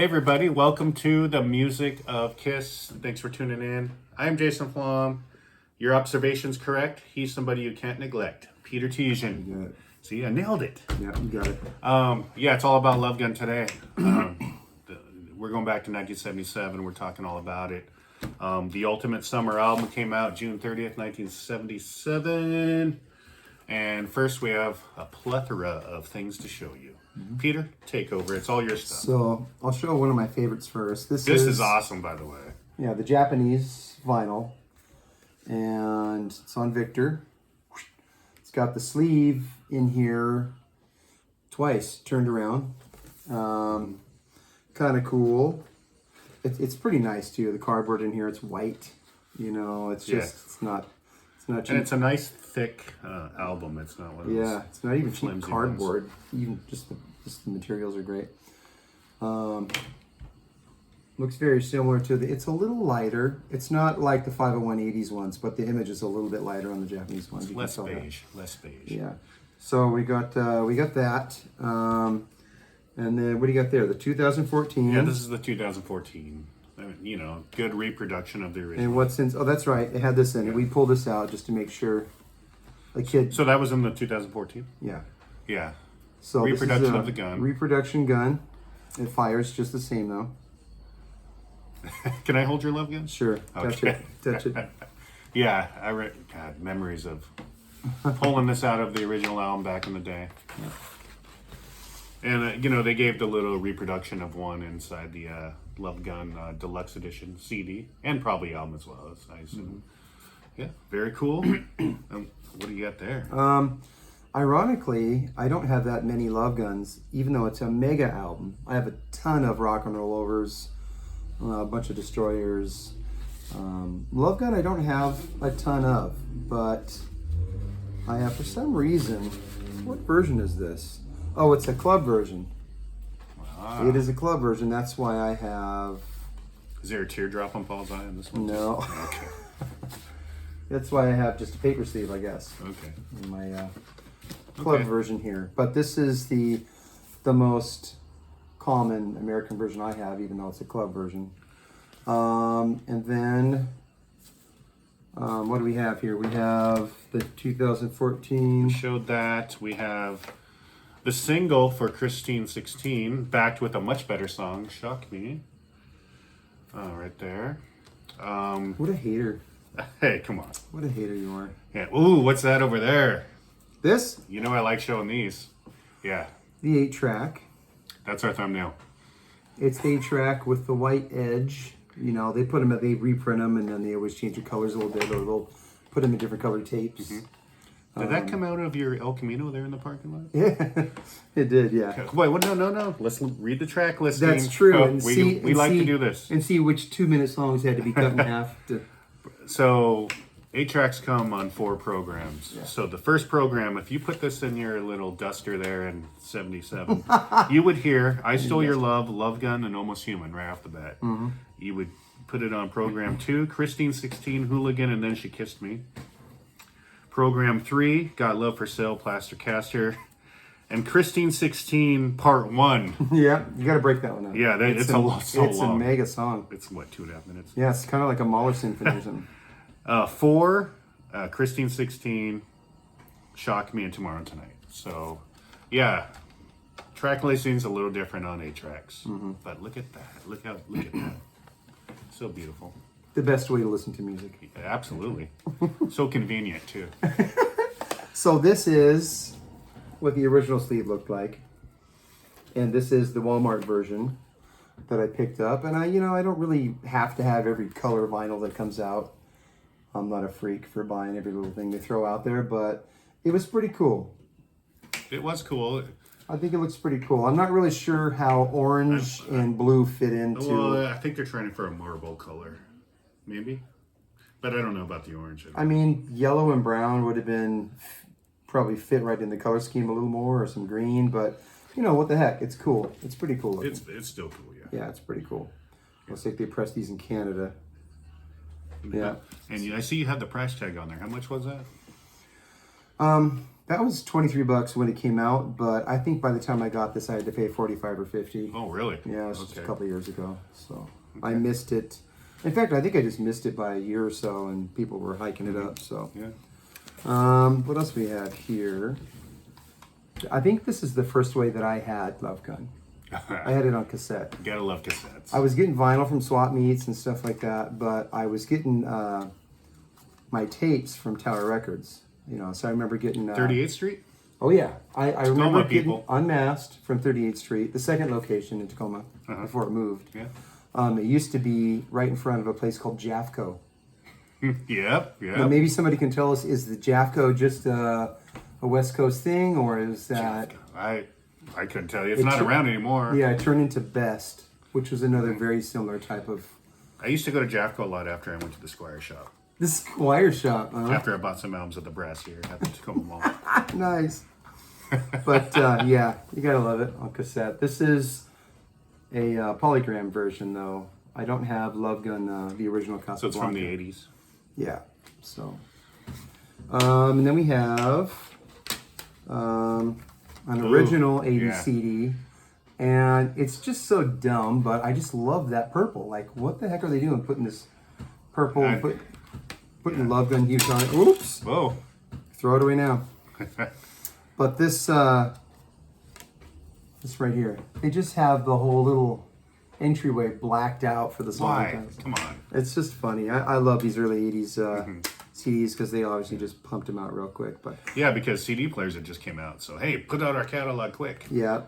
everybody, welcome to the Music of Kiss. Thanks for tuning in. I'm Jason Flom. Your observation's correct. He's somebody you can't neglect. Peter Teasian. You got it. See, I nailed it. Yeah, you got it. Yeah, it's all about Love Gun today. We're going back to 1977. We're talking all about it. The Ultimate Summer album came out June 30th, 1977. And first we have a plethora of things to show you. Peter, take over. It's all your stuff. So I'll show one of my favorites first. This is awesome, by the way. Yeah, the Japanese vinyl. And it's on Victor. It's got the sleeve in here twice turned around. Kind of cool. It's pretty nice too. The cardboard in here, it's white. You know, it's just, it's not cheap. And it's a nice thick album. It's not one of those. Yeah, it's not even cheap flimsy cardboard. Even just the materials are great. Looks very similar to it's a little lighter. It's not like the 50180s ones, but the image is a little bit lighter on the Japanese ones. It's less beige. Yeah. So we got that. And then what do you got there? The 2014. Yeah, this is the 2014. You know, good reproduction of the original. And what's in? Oh, that's right. It had this in it. We pulled this out just to make sure. A kid. So that was in the 2014. Yeah. Yeah. So reproduction of the gun. Reproduction gun. It fires just the same though. Can I hold your love gun? Sure. Okay. Touch it. Yeah, God, memories of pulling this out of the original album back in the day. Yeah. And, you know, they gave the little reproduction of one inside the Love Gun Deluxe Edition CD, and probably album as well, I assume. Yeah, very cool. What do you got there? Ironically, I don't have that many Love Guns, even though it's a mega album. I have a ton of rock and roll overs, a bunch of destroyers. Love Gun I don't have a ton of, but I have, for some reason, what version is this? Oh, it's a club version. Wow. It is a club version. That's why I have... Is there a teardrop on Paul's eye in this one? No. Okay. That's why I have just a paper sleeve, I guess. Okay. In my club version here. But this is the most common American version I have, even though it's a club version. And then, what do we have here? We have the 2014. We showed that. We have the single for Christine 16, backed with a much better song, Shock Me. Right there. What a hater. Hey, come on. What a hater you are. Yeah. Ooh, what's that over there? This? You know I like showing these. Yeah. The 8-track. That's our thumbnail. It's 8-track with the white edge. You know, they reprint them, and then they always change the colors a little bit, or they'll put them in different colored tapes. Did that come out of your El Camino there in the parking lot? Yeah, it did, yeah. Wait, no. Let's read the track listing. That's true. Oh, we like to do this. And see which 2-minute songs had to be cut in half. So, 8 tracks come on 4 programs. Yeah. So the first program, if you put this in your little duster there in 77, you would hear I Stole Your Love, Love Gun, and Almost Human right off the bat. You would put it on program 2, Christine 16, Hooligan, and Then She Kissed Me. Program 3, Got Love for Sale, Plaster Caster. And Christine 16, Part 1. Yeah, you got to break that one up. Yeah, it's long. It's a mega song. It's, what, 2.5 minutes? Yeah, it's kind of like a Mahler symphony or something. 4, Christine 16, Shock Me, and Tomorrow and Tonight. So, yeah, track listing's a little different on 8 tracks. But look at that. Look at that. So beautiful. The best way to listen to music. Yeah, absolutely. So convenient, too. So this is what the original sleeve looked like. And this is the Walmart version that I picked up. And I don't really have to have every color vinyl that comes out. I'm not a freak for buying every little thing they throw out there, but it was pretty cool. It was cool. I think it looks pretty cool. I'm not really sure how orange and blue fit into... Well, I think they're trying for a marble color. Maybe. But I don't know about the orange. I mean, yellow and brown would have been... probably fit right in the color scheme a little more, or some green, but, you know, what the heck? It's cool. It's pretty cool looking. It's still cool, yeah. Yeah, it's pretty cool. Looks like they pressed these in Canada. Yeah. And I see you had the price tag on there. How much was that? That was $23 when it came out, but I think by the time I got this, I had to pay 45 or 50. Oh, really? Yeah, it was just a couple of years ago. So I missed it. In fact, I think I just missed it by a year or so, and people were hiking it up. So yeah. What else we have here? I think this is the first way that I had Love Gun. I had it on cassette. Gotta love cassettes. I was getting vinyl from swap meets and stuff like that, but I was getting my tapes from Tower Records. You know, so I remember getting 38th Street. Oh yeah, I remember getting people. Unmasked from 38th Street, the second location in Tacoma before it moved. Yeah. It used to be right in front of a place called Jafco. Yep. But maybe somebody can tell us: is the Jafco just a West Coast thing, or is that? I couldn't tell you. It's not around anymore. Yeah, it turned into Best, which was another very similar type of. I used to go to Jafco a lot after I went to the Squire shop. The Squire shop, huh? After I bought some albums at the Brass here at the Tacoma Mall. Nice. But yeah, you gotta love it on cassette. This is a polygram version, though. I don't have Love Gun, the original Casablanca. So it's from the 80s. Yeah. So, and then we have an original 80s CD, and it's just so dumb, but I just love that purple. Like, what the heck are they doing putting this purple, putting Love Gun Hughes on it? Oops. Whoa. Throw it away now. But this right here, they just have the whole little entryway blacked out for the song. Why? Come on. It's just funny. I love these early 80s CDs because they obviously just pumped them out real quick. But yeah, because CD players had just came out. So, hey, put out our catalog quick. yeah.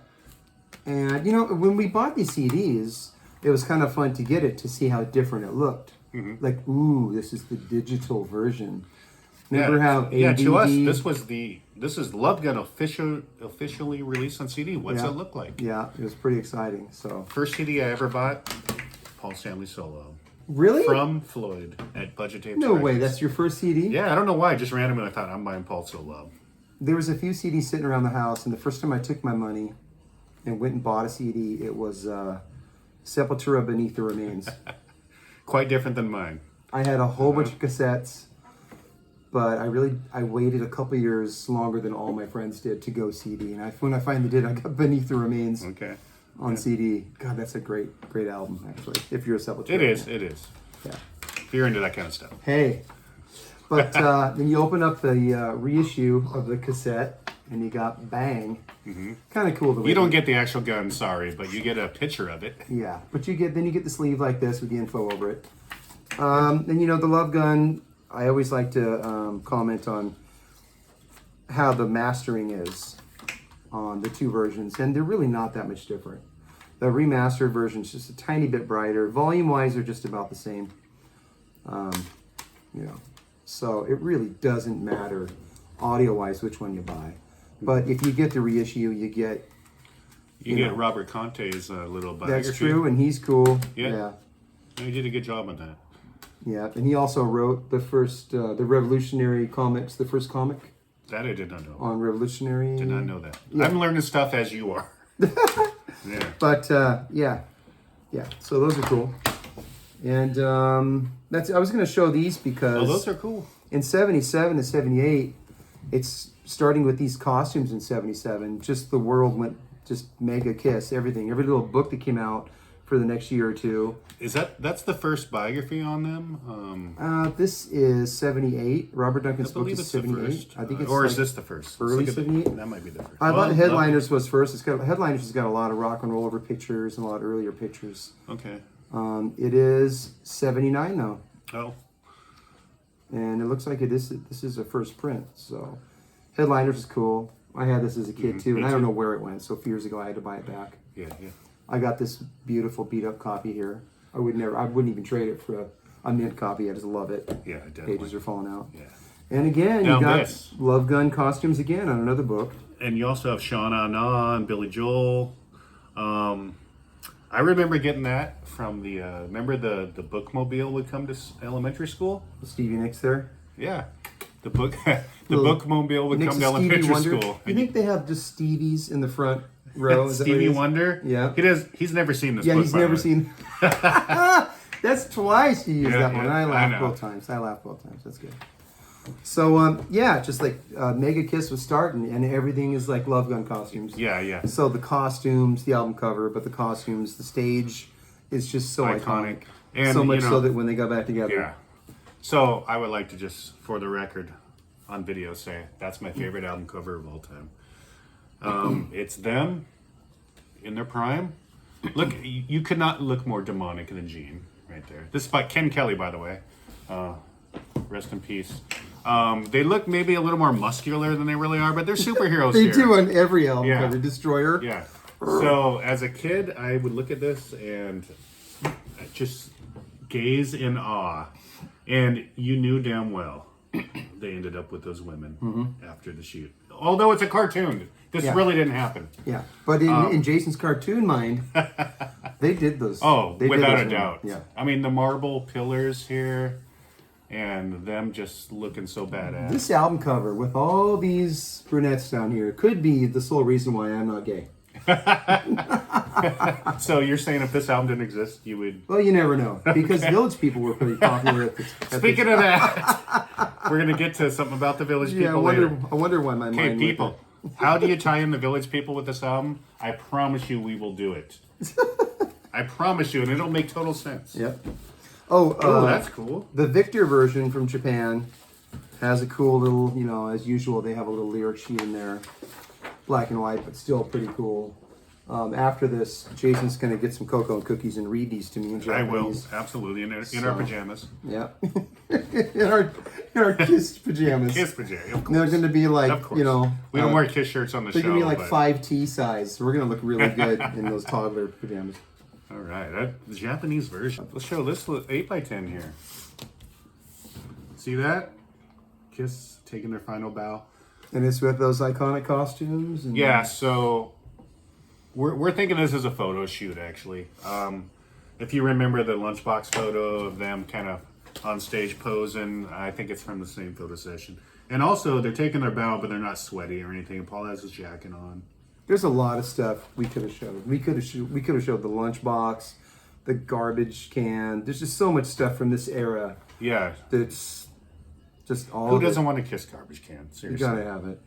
And, you know, when we bought these CDs, it was kind of fun to get it to see how different it looked. Like, ooh, this is the digital version. Remember how ADD... to us, this is Love Gun officially released on CD. What's it look like? Yeah, it was pretty exciting. So First CD I ever bought, Paul Stanley solo. Really? From Floyd at Budget Tapes. No way, Records. that's your first CD? Yeah, I don't know why. Just randomly I thought I'm buying Paul solo. There was a few CDs sitting around the house, and the first time I took my money and went and bought a CD, it was Sepultura Beneath the Remains. Quite different than mine. I had a whole bunch of cassettes, but I waited a couple years longer than all my friends did to go CD. And when I finally did, I got Beneath the Remains on CD. God, that's a great album, actually, if you're a Sepultura It is. Yeah. If you're into that kind of stuff. Hey. But then you open up the reissue of the cassette, and you got Bang. Kind of cool. The way You don't get the actual gun, sorry, but you get a picture of it. Yeah, but you get the sleeve like this with the info over it. Then you know the Love Gun. I always like to comment on how the mastering is on the two versions, and they're really not that much different. The remastered version is just a tiny bit brighter. Volume-wise, they're just about the same. You know, so it really doesn't matter audio-wise which one you buy. But if you get the reissue, you get You get Robert Conte's little biography. that's true, and he's cool. Yeah. He did a good job on that. Yeah, and he also wrote the first, the Revolutionary comics, the first comic That I did not know. on Revolutionary. Did not know that. Yeah. I'm learning stuff as you are. Yeah. But yeah. So those are cool. And I was going to show these because Oh, those are cool. in 77 to 78, it's starting with these costumes in 77. Just the world went just mega kiss, everything. Every little book that came out for the next year or two. That's the first biography on them? This is 78. Robert Duncan's I book believe is it's the 78. first. I think it's Or like is this the first? early Let's look at 78? That might be the first. I thought Headliners was first. Headliners has got a lot of rock and roll over pictures and a lot of earlier pictures. Okay. It is 79 now. Oh. And it looks like this is a first print. So Headliners is cool. I had this as a kid too, and I don't know where it went. So a few years ago, I had to buy it back. Yeah. I got this beautiful beat up copy here. I wouldn't even trade it for a mint copy. I just love it. Yeah, definitely. Pages are falling out. Yeah. And again, Now you got this. Love Gun costumes again on another book. And you also have Sean and Billy Joel. I remember getting that from the remember the bookmobile would come to elementary school? Stevie Nicks there. Yeah. The bookmobile would come to elementary school. You think they have just Stevies in the front row? Is that what it Stevie is? Wonder? Yeah. He's never seen this Yeah, book. he's by the never way. seen. That's twice he used that one. I laughed know. both times. That's good. So yeah, just like Mega Kiss was starting, and everything is like Love Gun costumes. Yeah, yeah. So the costumes, the album cover, but the costumes, the stage is just so iconic. And, so much you know, so that when they got back together. Yeah. So I would like to just, for the record, on video, say that's my favorite album cover of all time. It's them in their prime. Look, you could not look more demonic than Gene right there. This is by Ken Kelly, by the way. Rest in peace. They look maybe a little more muscular than they really are, but they're superheroes They here. do on every album Yeah. cover. Destroyer. Yeah. So as a kid, I would look at this and just gaze in awe. And you knew damn well they ended up with those women after the shoot. Although it's a cartoon. This really didn't happen. Yeah. But in Jason's cartoon mind, they did those. Oh, they did without those a doubt. Yeah. I mean, the marble pillars here and them just looking so badass. This album cover with all these brunettes down here could be the sole reason why I'm not gay. So you're saying if this album didn't exist, you would... Well, you never know, because Village People were pretty popular at the Speaking of that, we're going to get to something about the Village People later. I wonder why my Okay, mind people, how do you tie in the Village People with this album? I promise you we will do it. I promise you, and it'll make total sense. Yep. Oh, that's cool. The Victor version from Japan has a cool little, you know, as usual, they have a little lyric sheet in there. Black and white, but still pretty cool. After this, Jason's going to get some cocoa and cookies and read these to me in Japanese. I will, absolutely, in our pajamas. Yeah. in our Kiss pajamas. Kiss pajamas, of course. They're going to be like, Of course. you know... We don't wear Kiss shirts on the show. They're going to be like but... 5T size. We're going to look really good in those toddler pajamas. All right, the Japanese version. Let's show this 8x10 here. See that? Kiss taking their final bow. And it's with those iconic costumes? And Yeah, so we're thinking this is a photo shoot, actually. If you remember the lunchbox photo of them kind of on stage posing, I think it's from the same photo session. And also, they're taking their bow, but they're not sweaty or anything. Paul has his jacket on. There's a lot of stuff we could have showed. We could have showed the lunchbox, the garbage can. There's just so much stuff from this era. Yeah. That's just all. Who doesn't want a Kiss garbage can? Seriously. You gotta have it.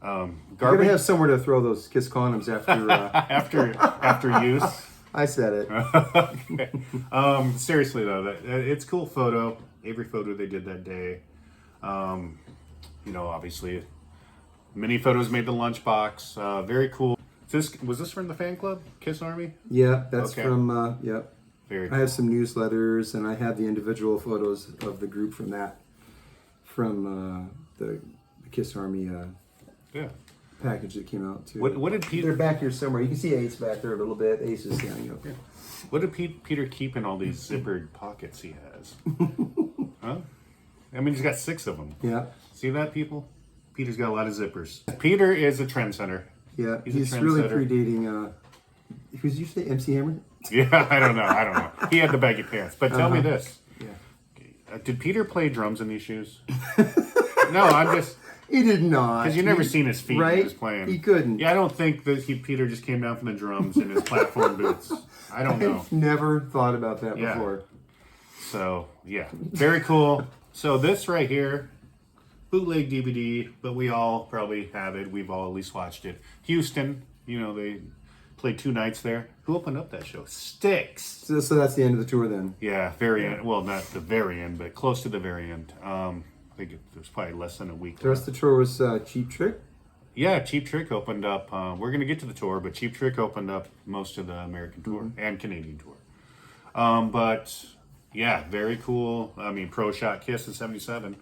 Garbage. You're gonna have somewhere to throw those Kiss condoms after. after use. I said it. Okay. Seriously though, it's a cool photo. Every photo they did that day. You know, obviously, many photos made the lunchbox. Very cool. Was this from the fan club, Kiss Army? Yeah, that's Okay. from. Yep. Very I cool. have some newsletters, and I have the individual photos of the group from that, from the Kiss Army Yeah. package that came out too. What did They're Peter? back here somewhere. You can see Ace back there a little bit. Ace is standing up. Yeah. What did Peter keep in all these zippered pockets he has? Huh? I mean, he's got 6 of them. Yeah. See that, people? Peter's got a lot of zippers. Peter is a trendsetter. Yeah, He's a really trendsetter. predating. Who's you say MC Hammer? Yeah, I don't know. He had the baggy pants. But tell me this: Yeah. did Peter play drums in these shoes? No, I'm just He did not. because you never seen his feet when he was playing. He couldn't. Yeah, I don't think that Peter just came down from the drums in his platform boots. I don't know. I've never thought about that Yeah. before. So yeah, very cool. So this right here, bootleg DVD, but we all probably have it. We've all at least watched it. Houston, you know, they played 2 nights there. Who opened up that show? Styx. So that's the end of the tour then. Yeah, very end. Well, not the very end, but close to the very end. I think it was probably less than a week. The rest of the tour was Cheap Trick. Yeah, Cheap Trick opened up. We're going to get to the tour, but Cheap Trick opened up most of the American tour and Canadian tour. But yeah, very cool. I mean, Pro Shot Kiss in '77.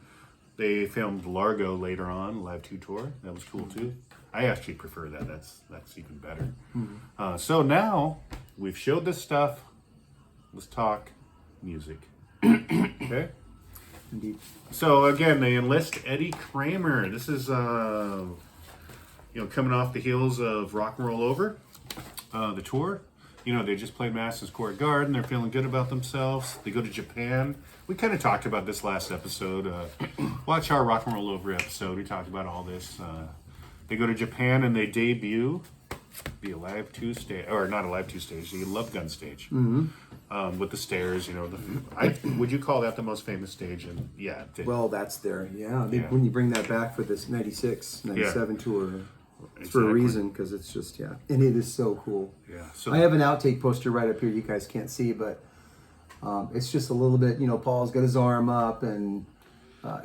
They filmed Largo later on, Live 2 tour. That was cool too. I actually prefer that. That's even better. So now we've showed this stuff. Let's talk music. Okay. Indeed. So again, they enlist Eddie Kramer. This is coming off the heels of Rock and Roll Over, the tour. You know, they just played Madison Square Garden. They're feeling good about themselves. They go to Japan. We kind of talked about this last episode. Watch our Rock and Roll Over episode. We talked about all this. They go to Japan and they debut the Alive 2 stage, or not Alive 2 stage, the Love Gun stage. With the stairs, you know. Would you call that the most famous stage? And yeah. Well, that's there. Yeah. When you bring that back for this 96, 97 tour, it's for a reason, because it's just, and it is so cool. Yeah. So I have an outtake poster right up here you guys can't see, but it's just a little bit, Paul's got his arm up, and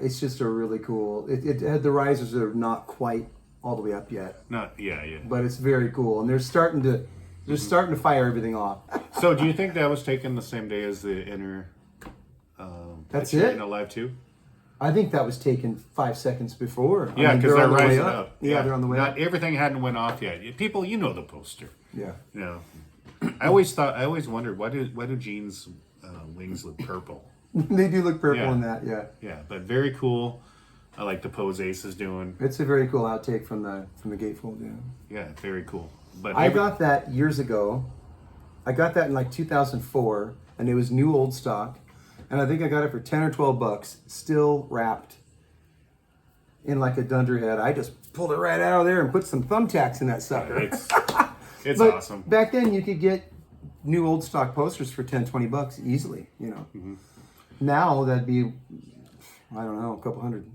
it's just a really cool, it had the risers that are not quite all the way up yet. But it's very cool, and they're starting to fire everything off. So do you think that was taken the same day as the inner That's picture it? in Alive 2? I think that was taken 5 seconds before. Yeah, because they're rising up. Yeah, they're on the way up. Not everything hadn't went off yet. People, the poster. Yeah. I always wondered, why do Gene's wings look purple? They do look purple in that, yeah. Yeah, but very cool. I like the pose Ace is doing. It's a very cool outtake from the gatefold, yeah. Yeah, very cool. But I got that years ago. I got that in like 2004, and it was new old stock. And I think I got it for 10 or 12 bucks, still wrapped in like a dunderhead. I just pulled it right out of there and put some thumbtacks in that sucker. It's awesome. Back then, you could get new old stock posters for 10, 20 bucks easily, Now, that'd be, I don't know, a couple hundred.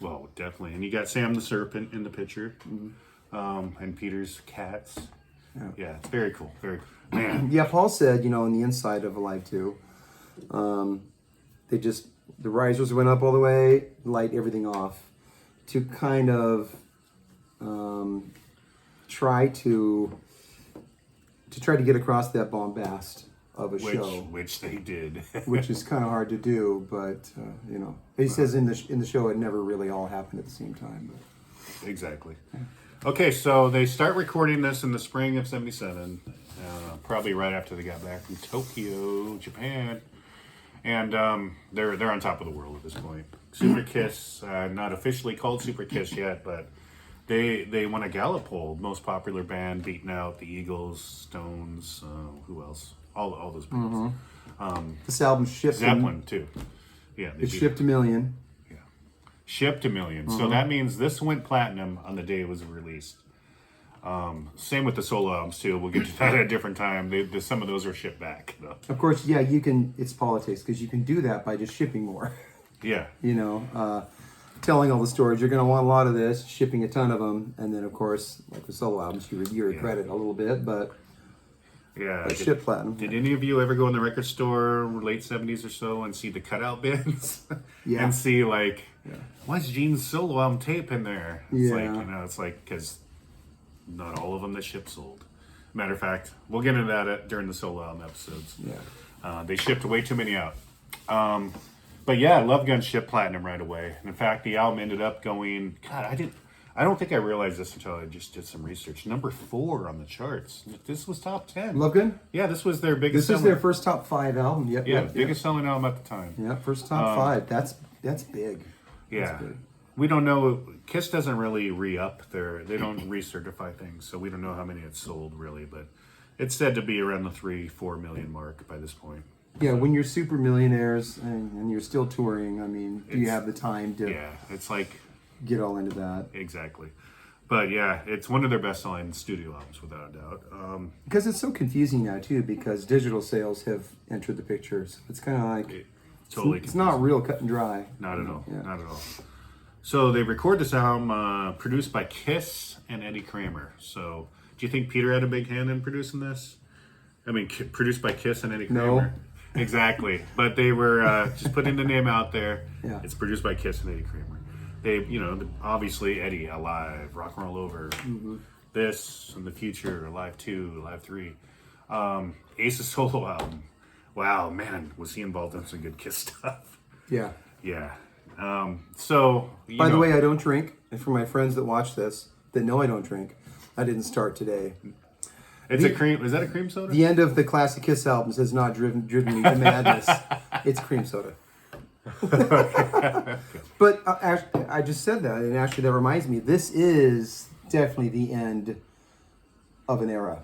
Well, definitely. And you got Sam the Serpent in the picture, and Peter's cats. Yeah, it's very cool. Very cool. Man. Yeah, Paul said, in the inside of Alive 2, the risers went up all the way, light everything off, to kind of try to get across that bombast of a show, which they did, which is kind of hard to do. But he says in the show it never really all happened at the same time. But. Exactly. Okay, so they start recording this in the spring of '77, probably right after they got back from Tokyo, Japan. And they're on top of the world at this point. Super Kiss, not officially called Super Kiss yet, but they won a Gallup poll, most popular band, beating out the Eagles, Stones, who else? All those bands. This album shipped Zeppelin too. Yeah, it shipped 1 million. Yeah, shipped 1 million. So that means this went platinum on the day it was released. Same with the solo albums too. We'll get to that at a different time. Some of those are shipped back, though. Of course, yeah, you can. It's politics, because you can do that by just shipping more. Yeah. Telling all the stores you're going to want a lot of this, shipping a ton of them, and then of course, like the solo albums, you regret it a little bit, but ship platinum. Did any of you ever go in the record store late '70s or so and see the cutout bins? Yeah. And see why's Gene's solo album tape in there? It's like because not all of them that ship sold. Matter of fact, we'll get into that during the solo album episodes. Yeah. They shipped way too many out. But yeah, Love Gun shipped platinum right away. And in fact, the album ended up going. God, I don't think I realized this until I just did some research. Number 4 on the charts. This was top 10. Love Gun? Yeah, this was their biggest. This is their first top 5 album. Yep. Biggest selling album at the time. Yeah, first top 5. That's big. Yeah. That's big. We don't know. Kiss doesn't really re-up they don't recertify things, so we don't know how many it's sold really, but it's said to be around the 3-4 million mark by this point. Yeah, when you're super millionaires and you're still touring, I mean, do you have the time to it's like get all into that? Exactly. But yeah, it's one of their best-selling studio albums without a doubt. Because it's so confusing now too, because digital sales have entered the picture, so it's kind of like it's not real cut and dry. Not at all. Yeah. Not at all. So they record this album produced by Kiss and Eddie Kramer. So do you think Peter had a big hand in producing this? I mean, produced by Kiss and Eddie Kramer. No. Exactly. But they were just putting the name out there. Yeah. It's produced by Kiss and Eddie Kramer. They, obviously Eddie, Alive, Rock and Roll Over, this, and the future, Alive 2, Alive 3. Ace's solo album. Wow, man, was he involved in some good Kiss stuff. Yeah. Yeah. By the way, I don't drink. And for my friends that watch this, that know I don't drink, I didn't start today. It's a cream. Is that a cream soda? The end of the classic Kiss albums has not driven me to madness. It's cream soda. But I just said that, and actually that reminds me, this is definitely the end of an era,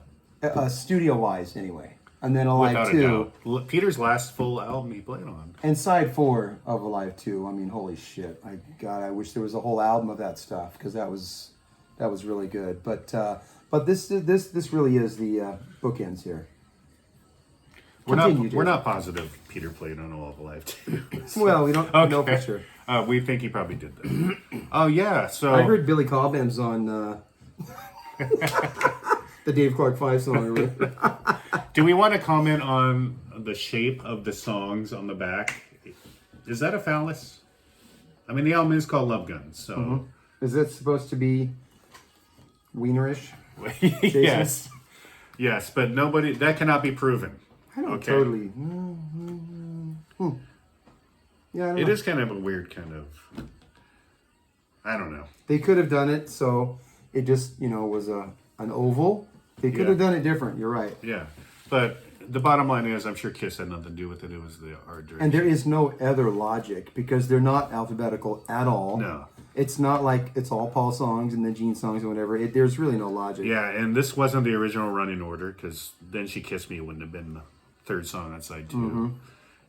studio-wise anyway. And then Alive 2. Peter's last full album he played on. And side 4 of Alive 2. I mean, holy shit. I wish there was a whole album of that stuff, because that was really good. But But this really is the bookends here. We're Continue, not positive Peter played on All of Life too. Well, we don't know for sure. We think he probably did that. Oh yeah, so I heard Billy Cobham's on the Dave Clark 5 song. do we want to comment on the shape of the songs on the back? Is that a phallus? I mean, the album is called Love Guns, so Is that supposed to be wienerish? yes, but that cannot be proven. I don't totally. Yeah, I don't know. It is kind of a weird kind of. I don't know. They could have done it so it just was an oval. They could have done it different. You're right. Yeah, but the bottom line is, I'm sure Kiss had nothing to do with it. It was the art direction. And there is no other logic because they're not alphabetical at all. No. It's not like it's all Paul songs and then Gene songs and whatever. There's really no logic. Yeah, and this wasn't the original running order because Then She Kissed Me wouldn't have been the third song on side 2.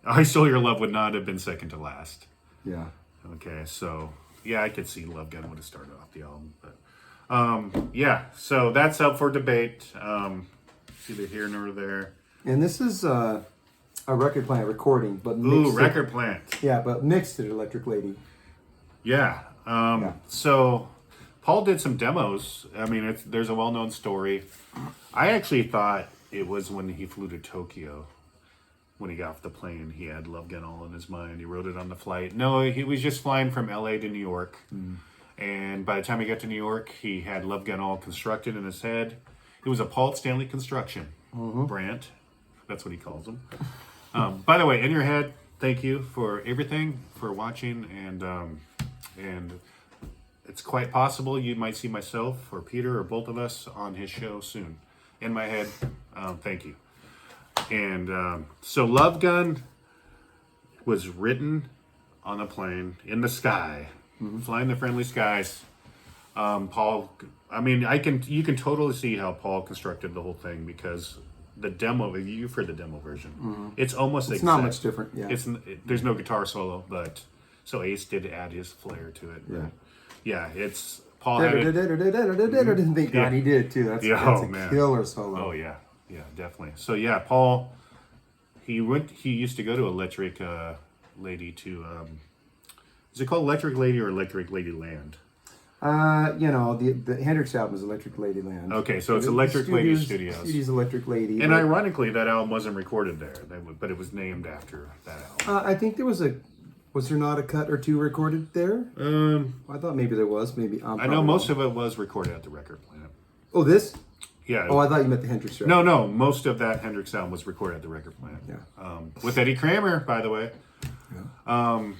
I Stole Your Love would not have been second to last. Yeah. Okay, so yeah, I could see Love Gun would have started off the album, but yeah, so that's up for debate. It's either here nor there. And this is a record plant recording, but Record Plant. Yeah, but mixed to Electric Lady. Yeah. So Paul did some demos. I mean, there's a well-known story. I actually thought it was when he flew to Tokyo. When he got off the plane, he had Love Gun all in his mind. He wrote it on the flight. No, he was just flying from LA to New York. And by the time he got to New York, he had Love Gun all constructed in his head. It was a Paul Stanley construction. Brandt. That's what he calls them. By the way, In Your Head, thank you for everything, for watching. And it's quite possible you might see myself or Peter or both of us on his show soon. In My Head, thank you. And so Love Gun was written on a plane in the sky, flying the friendly skies. Paul, I mean, you can totally see how Paul constructed the whole thing because the demo, you've heard the demo version. It's almost It's not much different. Yeah. There's no guitar solo, but so Ace did add his flair to it. Yeah. Yeah, it's Paul had it. Thank God he did too. That's a killer solo. Oh yeah, yeah, definitely. So yeah, Paul, he used to go to Electric Lady to. Is it called Electric Lady or Electric Lady Land? The Hendrix album is Electric Lady Land. Okay, so it's Electric Lady Studios. Studios Electric Lady. And ironically, that album wasn't recorded there, but it was named after that album. I think there was there not a cut or two recorded there? I thought maybe there was. Maybe I know most of it was recorded at the record plant. Oh, this? Yeah. Oh, I thought you meant the Hendrix album. No. Most of that Hendrix album was recorded at the record plant. Yeah. With Eddie Kramer, by the way. Yeah.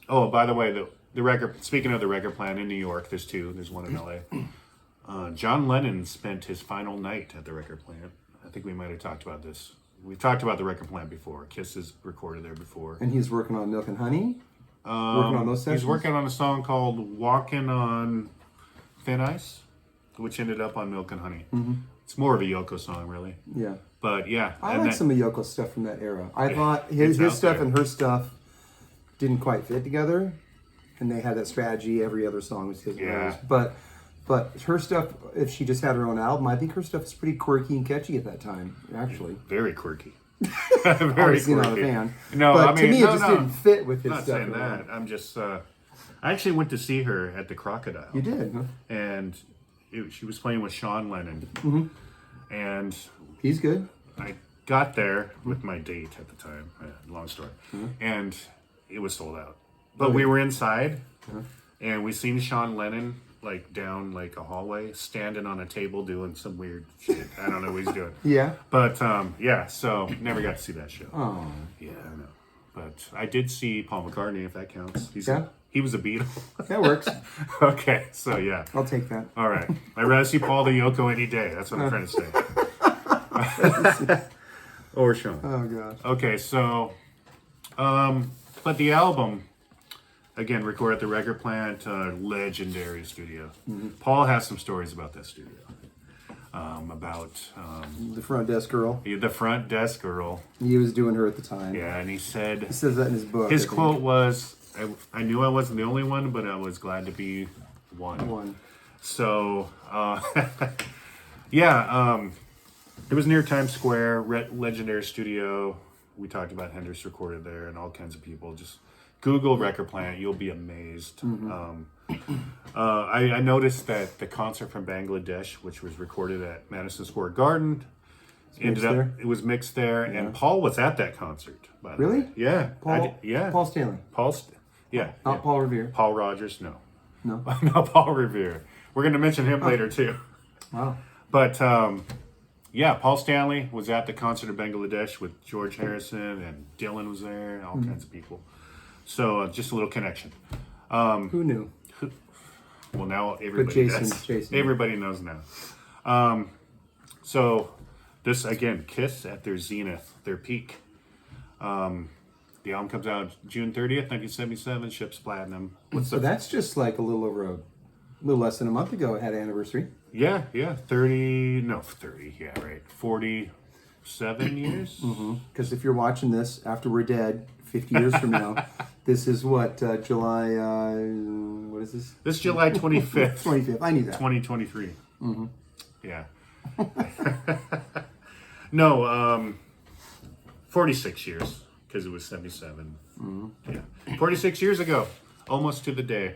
By the way, the record. Speaking of the record plant in New York, there's two. There's one in L.A. John Lennon spent his final night at the record plant. I think we might have talked about this. We've talked about the record plant before. Kiss has recorded there before. And he's working on Milk and Honey? Working on those sessions? He's working on a song called Walking on Thin Ice, which ended up on Milk and Honey. It's more of a Yoko song, really. Yeah. But yeah. I like some of Yoko's stuff from that era. I thought his stuff and her stuff didn't quite fit together. And they had that strategy. Every other song was his. Yeah. But her stuff, if she just had her own album, I think her stuff is pretty quirky and catchy at that time, actually. Very quirky. Obviously not a fan. No, but to me, it just didn't fit with his stuff. I'm not saying that. I'm just... I actually went to see her at the Crocodile. You did, huh? And she was playing with Sean Lennon. And... He's good. I got there with my date at the time. Long story. And it was sold out. But we were inside, and we seen Sean Lennon down a hallway, standing on a table doing some weird shit. I don't know what he's doing. Yeah. But so never got to see that show. Oh. Yeah, I know. But I did see Paul McCartney, if that counts. He was a Beatle. That works. Okay, so yeah. I'll take that. All right. I'd rather see Paul than Yoko any day. That's what I'm trying to say. Or Sean. Oh gosh. Okay, so but the album, again, recorded at the record plant, legendary studio. Paul has some stories about that studio. About the front desk girl. The front desk girl. He was doing her at the time. Yeah, and he said... He says that in his book. His quote was, I knew I wasn't the only one, but I was glad to be one. So, yeah, it was near Times Square, legendary studio. We talked about Hendrix recorded there and all kinds of people. Just Google Record Plant, you'll be amazed. I noticed that the concert from Bangladesh, which was recorded at Madison Square Garden, it was mixed there, and Paul was at that concert. By the Really? way. Yeah. Paul Stanley. Yeah. Not Paul Revere. Paul Rogers, no. No. No, Paul Revere. We're going to mention him later, too. Wow. But, yeah, Paul Stanley was at the concert of Bangladesh with George Harrison, and Dylan was there, and all kinds of people. So, just a little connection. Who knew? Well, now everybody does. Jason. Everybody knows now. So, this, again, Kiss at their zenith, their peak. The album comes out June 30th, 1977, ships platinum. So that's just like a little less than a month ago it had an anniversary. Yeah, 30, yeah, right. 47 years? Because if you're watching this after we're dead, 50 years from now, this is what, July, what is this? This is July 25th. 25th, I knew that. 2023. Yeah. No, 46 years, because it was 77. Yeah. 46 years ago, almost to the day,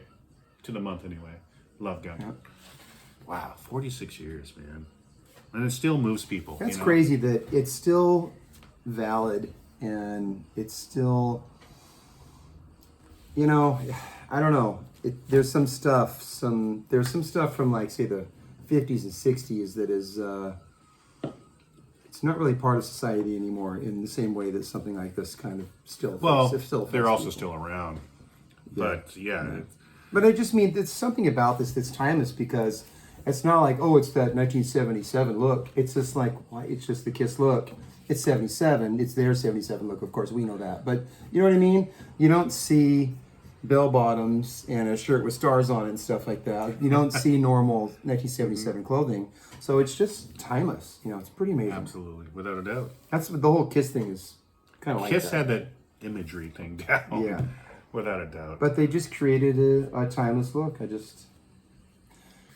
to the month anyway. Love Gun. Yep. Wow, 46 years, man. And it still moves people. That's crazy that it's still valid and it's still, I don't know. There's some stuff from like, say, the 50s and 60s that is, it's not really part of society anymore in the same way that something like this kind of still they're also still around. But, yeah. But I just mean, there's something about this that's timeless because it's not like, oh, it's that 1977 look. It's just like, why? It's just the Kiss look. It's 77. It's their 77 look, of course. We know that. But you know what I mean? You don't see bell bottoms and a shirt with stars on it and stuff like that. You don't see normal 1977 clothing. So it's just timeless. It's pretty amazing. Absolutely, without a doubt. That's what the whole Kiss thing is kind of like. Kiss had that imagery thing down. Yeah. Without a doubt. But they just created a timeless look.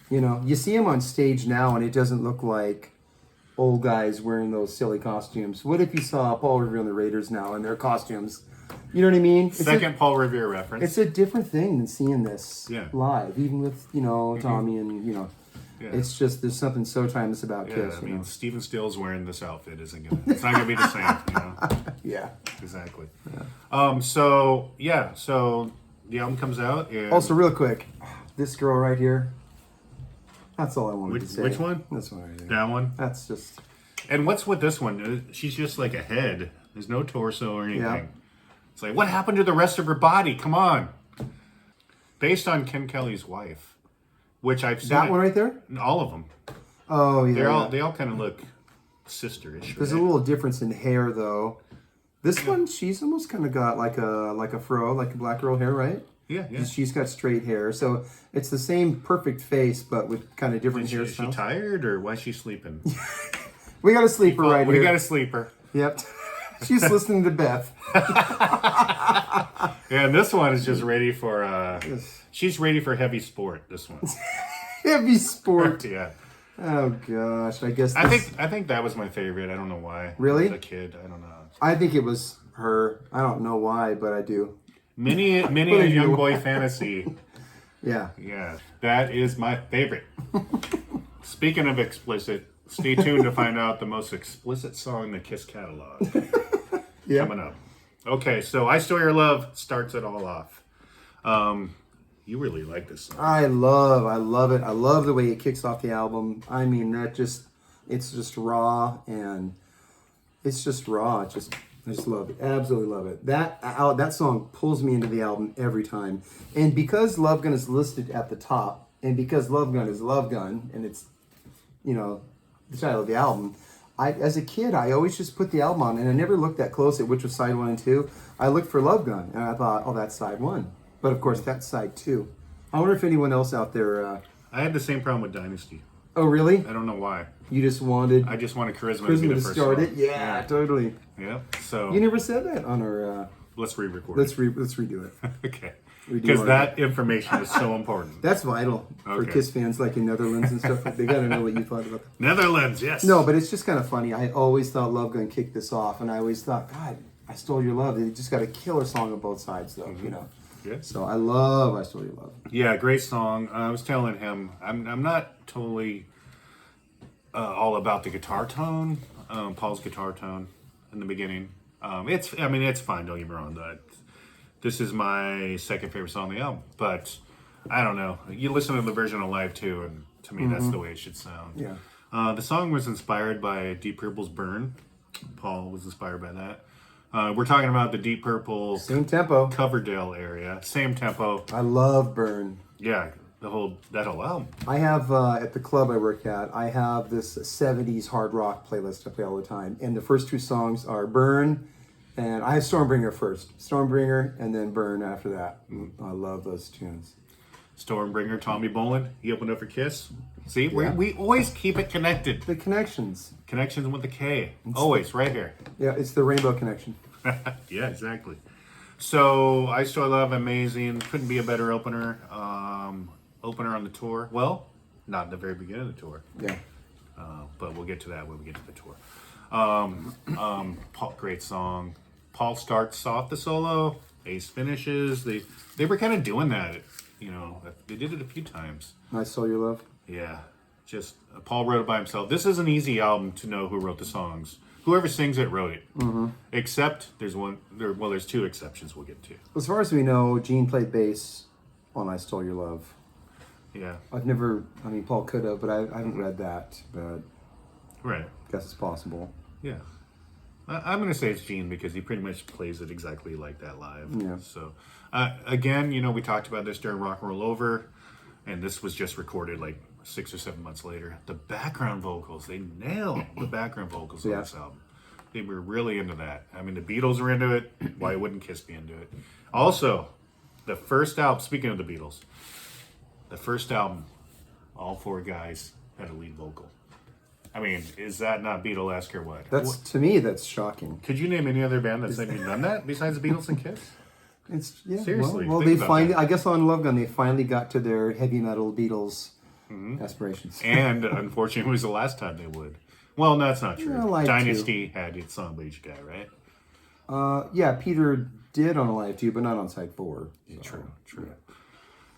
You see them on stage now and it doesn't look like old guys wearing those silly costumes. What if you saw Paul Revere and the Raiders now in their costumes? You know what I mean? Second Paul Revere reference. It's a different thing than seeing this Yeah. live, even with, Tommy and, Yeah. It's just, there's something so timeless about Kiss. I mean, Steven Stills wearing this outfit it's not gonna be the same, Yeah. Exactly. Yeah. So the album comes out and Also, real quick, this girl right here, that's all I wanted to say. Which one? This one right here. That one? That's just... And what's with this one? She's just like a head. There's no torso or anything. Yeah. It's like, what happened to the rest of her body? Come on. Based on Ken Kelly's wife, which I've seen. That one right there? All of them. Oh, yeah. They all kind of look sisterish. There's a little difference in hair, though. This one, she's almost kind of got like a fro, like a black girl hair, right? Yeah. She's got straight hair, so it's the same perfect face, but with kind of different hairstyles. Is she tired, or why is she sleeping? We got a sleeper right here. We got a sleeper. Yep. She's listening to Beth. Yeah, and this one is just ready for. She's ready for heavy sport. This one. Heavy sport. Yeah. Oh gosh, I guess. I think that was my favorite. I don't know why. Really? As a kid, I don't know. I think it was her. I don't know why, but I do. Many a young boy fantasy. Yeah. Yeah, that is my favorite. Speaking of explicit, stay tuned to find out the most explicit song in the Kiss catalog. Coming up. Okay, so I Still Your Love starts it all off. You really like this song. I love it. I love the way it kicks off the album. I mean, it's just raw and it's just raw. I just love it. Absolutely love it. That song pulls me into the album every time. And because Love Gun is listed at the top, and because Love Gun is Love Gun, and it's, the title of the album, as a kid, I always just put the album on, and I never looked that close at which was side 1 and 2. I looked for Love Gun, and I thought, oh, that's side 1. But of course, that's side 2. I wonder if anyone else out there... I had the same problem with Dynasty. Oh, really? I don't know why. You just wanted... I just wanted Charisma to be the to first start song. it? Yeah, totally. Yeah, so... You never said that on our... Let's re-record Let's redo it. Okay. Because that information is so important. That's vital for Kiss fans like in Netherlands and stuff. They got to know what you thought about that. Netherlands, yes. No, but it's just kind of funny. I always thought Love Gun kicked this off, and I always thought, God, I Stole Your Love. They just got a killer song on both sides, though, you know. Yeah. So I love I Stole Your Love. Yeah, great song. I was telling him, I'm not totally all about the guitar tone, Paul's guitar tone in the beginning. It's fine, don't get me wrong. This is my second favorite song on the album, but I don't know. You listen to the version on live too, and to me, that's the way it should sound. Yeah. The song was inspired by Deep Purple's Burn. Paul was inspired by that. We're talking about the Deep Purple Same tempo. Coverdale area, same tempo. I love Burn. Yeah, that whole album. I have at the club I work at, I have this 70s hard rock playlist I play all the time, and the first two songs are Burn, and I have Stormbringer first. Stormbringer, and then Burn after that. I love those tunes. Stormbringer, Tommy Bolin, he opened up for Kiss. See, we always keep it connected. The connections. Connections with the K. Always, right here. Yeah, it's the Rainbow Connection. Yeah, exactly. So, I Still Love, amazing. Couldn't be a better opener. Opener on the tour. Well, not in the very beginning of the tour. Yeah. But we'll get to that when we get to the tour. Paul, great song. Paul starts off the solo. Ace finishes. They were kind of doing that. You know, they did it a few times. I Stole Your Love. Yeah, just Paul wrote it by himself. This is an easy album to know who wrote the songs. Whoever sings it wrote it. Except there's there's two exceptions we'll get to. As far as we know, Gene played bass on I Stole Your Love. Yeah. Paul could have, but I haven't read that. But right. I guess it's possible. Yeah. I'm going to say it's Gene because he pretty much plays it exactly like that live. Yeah. So, again, you know, we talked about this during Rock and Roll Over, and this was just recorded like 6 or 7 months later. The background vocals, they nailed the background vocals on this album. They were really into that. I mean, the Beatles were into it. Why wouldn't Kiss be into it? Also, the first album, speaking of the Beatles, the first album, all four guys had a lead vocal. I mean, is that not Beatlesque or what? To me, that's shocking. Could you name any other band that's even done that besides the Beatles and Kiss? Seriously. Well, they finally, I guess on Love Gun, they finally got to their heavy metal Beatles aspirations. And unfortunately, it was the last time they would. Well, no, that's not true. Yeah, Dynasty had its song Bleach Guy, right? Yeah, Peter did on Alive 2, but not on Side 4. Yeah, true. Yeah.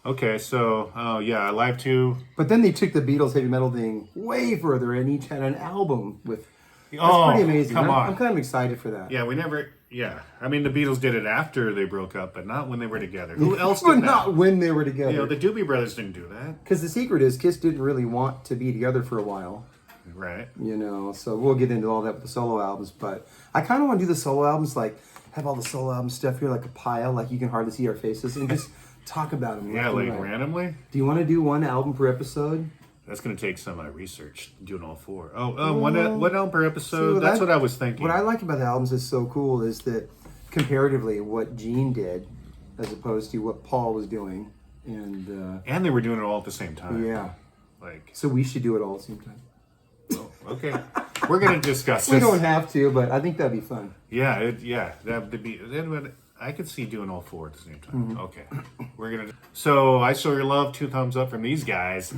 Okay, so, Alive 2. But then they took the Beatles heavy metal thing way further and each had an album with... That's pretty amazing. I'm kind of excited for that. Yeah, I mean, the Beatles did it after they broke up, but not when they were together. Who else did but that? not when they were together. You know, the Doobie Brothers didn't do that. Because the secret is Kiss didn't really want to be together for a while. Right. You know, so we'll get into all that with the solo albums, but I kind of want to do the solo albums, like have all the solo album stuff here like a pile, like you can hardly see our faces, and just talk about them. Yeah, like randomly. Do you want to do one album per episode? That's going to take some research, doing all four. One album per episode? See, That's what I was thinking. What I like about the albums is so cool is that comparatively what Gene did as opposed to what Paul was doing. And they were doing it all at the same time. Yeah. Like. So we should do it all at the same time. Well, okay. We're going to discuss this. We don't have to, but I think that'd be fun. Yeah, that would be... I could see doing all four at the same time. Okay. We're going to... So, I Saw Your Love, 2 thumbs up from these guys.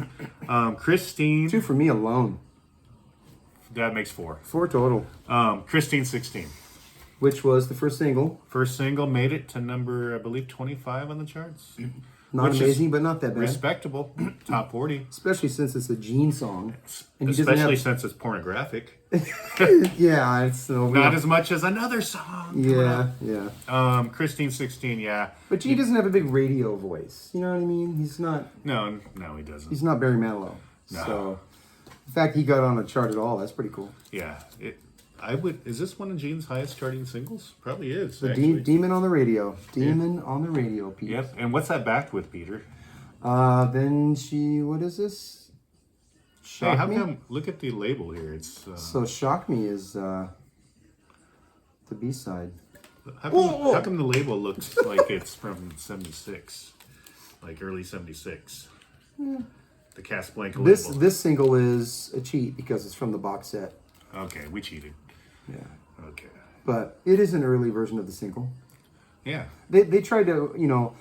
Christine... 2 for me alone. That makes 4. 4 total. Christine 16. Which was the first single. First single made it to number, I believe, 25 on the charts. Not amazing, but not that bad. Respectable. Top 40. Especially since it's a Gene song. And especially since it's pornographic. Yeah, it's not as much as another song. Yeah. Christine 16, yeah. But Gene doesn't have a big radio voice. You know what I mean? He's not. No, he doesn't. He's not Barry Manilow. No. So the fact he got on a chart at all, that's pretty cool. Yeah. Is this one of Gene's highest charting singles? Probably is. The Demon on the Radio. On the Radio, Pete. Yep. And what's that backed with, Peter? Then what is this? Shock Me? Come, look at the label here. It's So Shock Me is the B-side. How come the label looks like it's from 76? Like early 76? The Casablanca label. This single is a cheat because it's from the box set. Okay, we cheated. Yeah. Okay. But it is an early version of the single. Yeah. They tried to,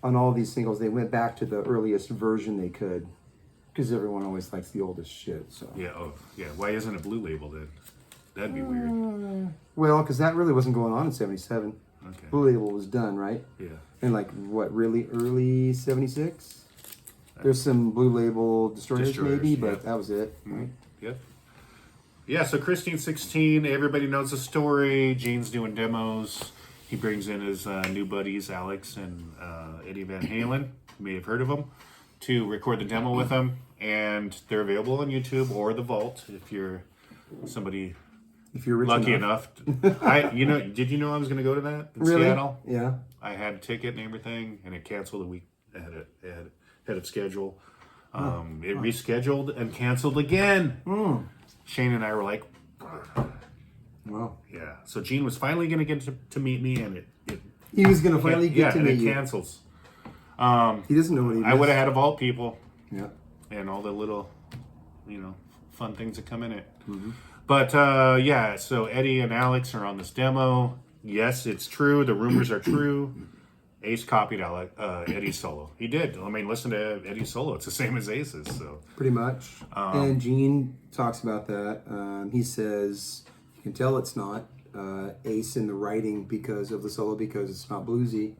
on all these singles, they went back to the earliest version they could, because everyone always likes the oldest shit. So Yeah. Oh, yeah. Why isn't it Blue Label then? That'd be weird. well, because that really wasn't going on in '77. Okay. Blue Label was done, right? Yeah. And like what, really early '76? There's some Blue Label Destroyers maybe, yeah. but that was it. Right? Yep. Yeah, so Christine 16, everybody knows the story. Gene's doing demos. He brings in his new buddies, Alex and Eddie Van Halen. You may have heard of them, to record the demo with him. And they're available on YouTube or the Vault if you're somebody If you're rich lucky enough. enough. Did you know I was going to go to that in Really? Seattle? Yeah. I had a ticket and everything, and it canceled a week ahead of schedule. It rescheduled and canceled again. Shane and I were like, Wow. yeah. So Gene was finally going to get to meet me, and it He was gonna finally get to and meet it you. cancels. He doesn't know what he I would have had a Vault people Yeah. and all the little, fun things that come in it. Mm-hmm. But yeah, so Eddie and Alex are on this demo. Yes, it's true. The rumors are true. Ace copied Eddie's solo. He did. I mean, listen to Eddie's solo. It's the same as Ace's. So Pretty much. And Gene talks about that. He says you can tell it's not Ace in the writing because of the solo, because it's not bluesy.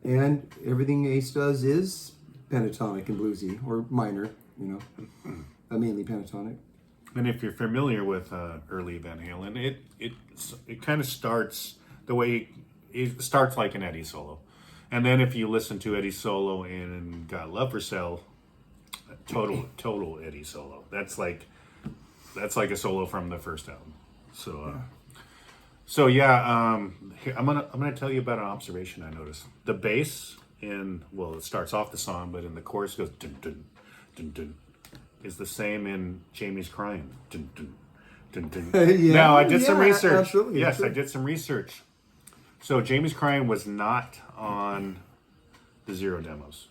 And everything Ace does is pentatonic and bluesy, or minor, mainly pentatonic. And if you're familiar with early Van Halen, it kind of starts the way it starts like an Eddie solo, and then if you listen to Eddie solo in Got Love for Sale, total Eddie solo. That's like a solo from the first album. So here, I'm gonna tell you about an observation I noticed. The bass it starts off the song, but in the chorus goes dun dun dun dun. Is the same in Jamie's Crying. Dun, dun, dun, dun. Yeah, now, I did some research. Absolutely, yes, sure. I did some research. So, Jamie's Crying was not on the Zero demos.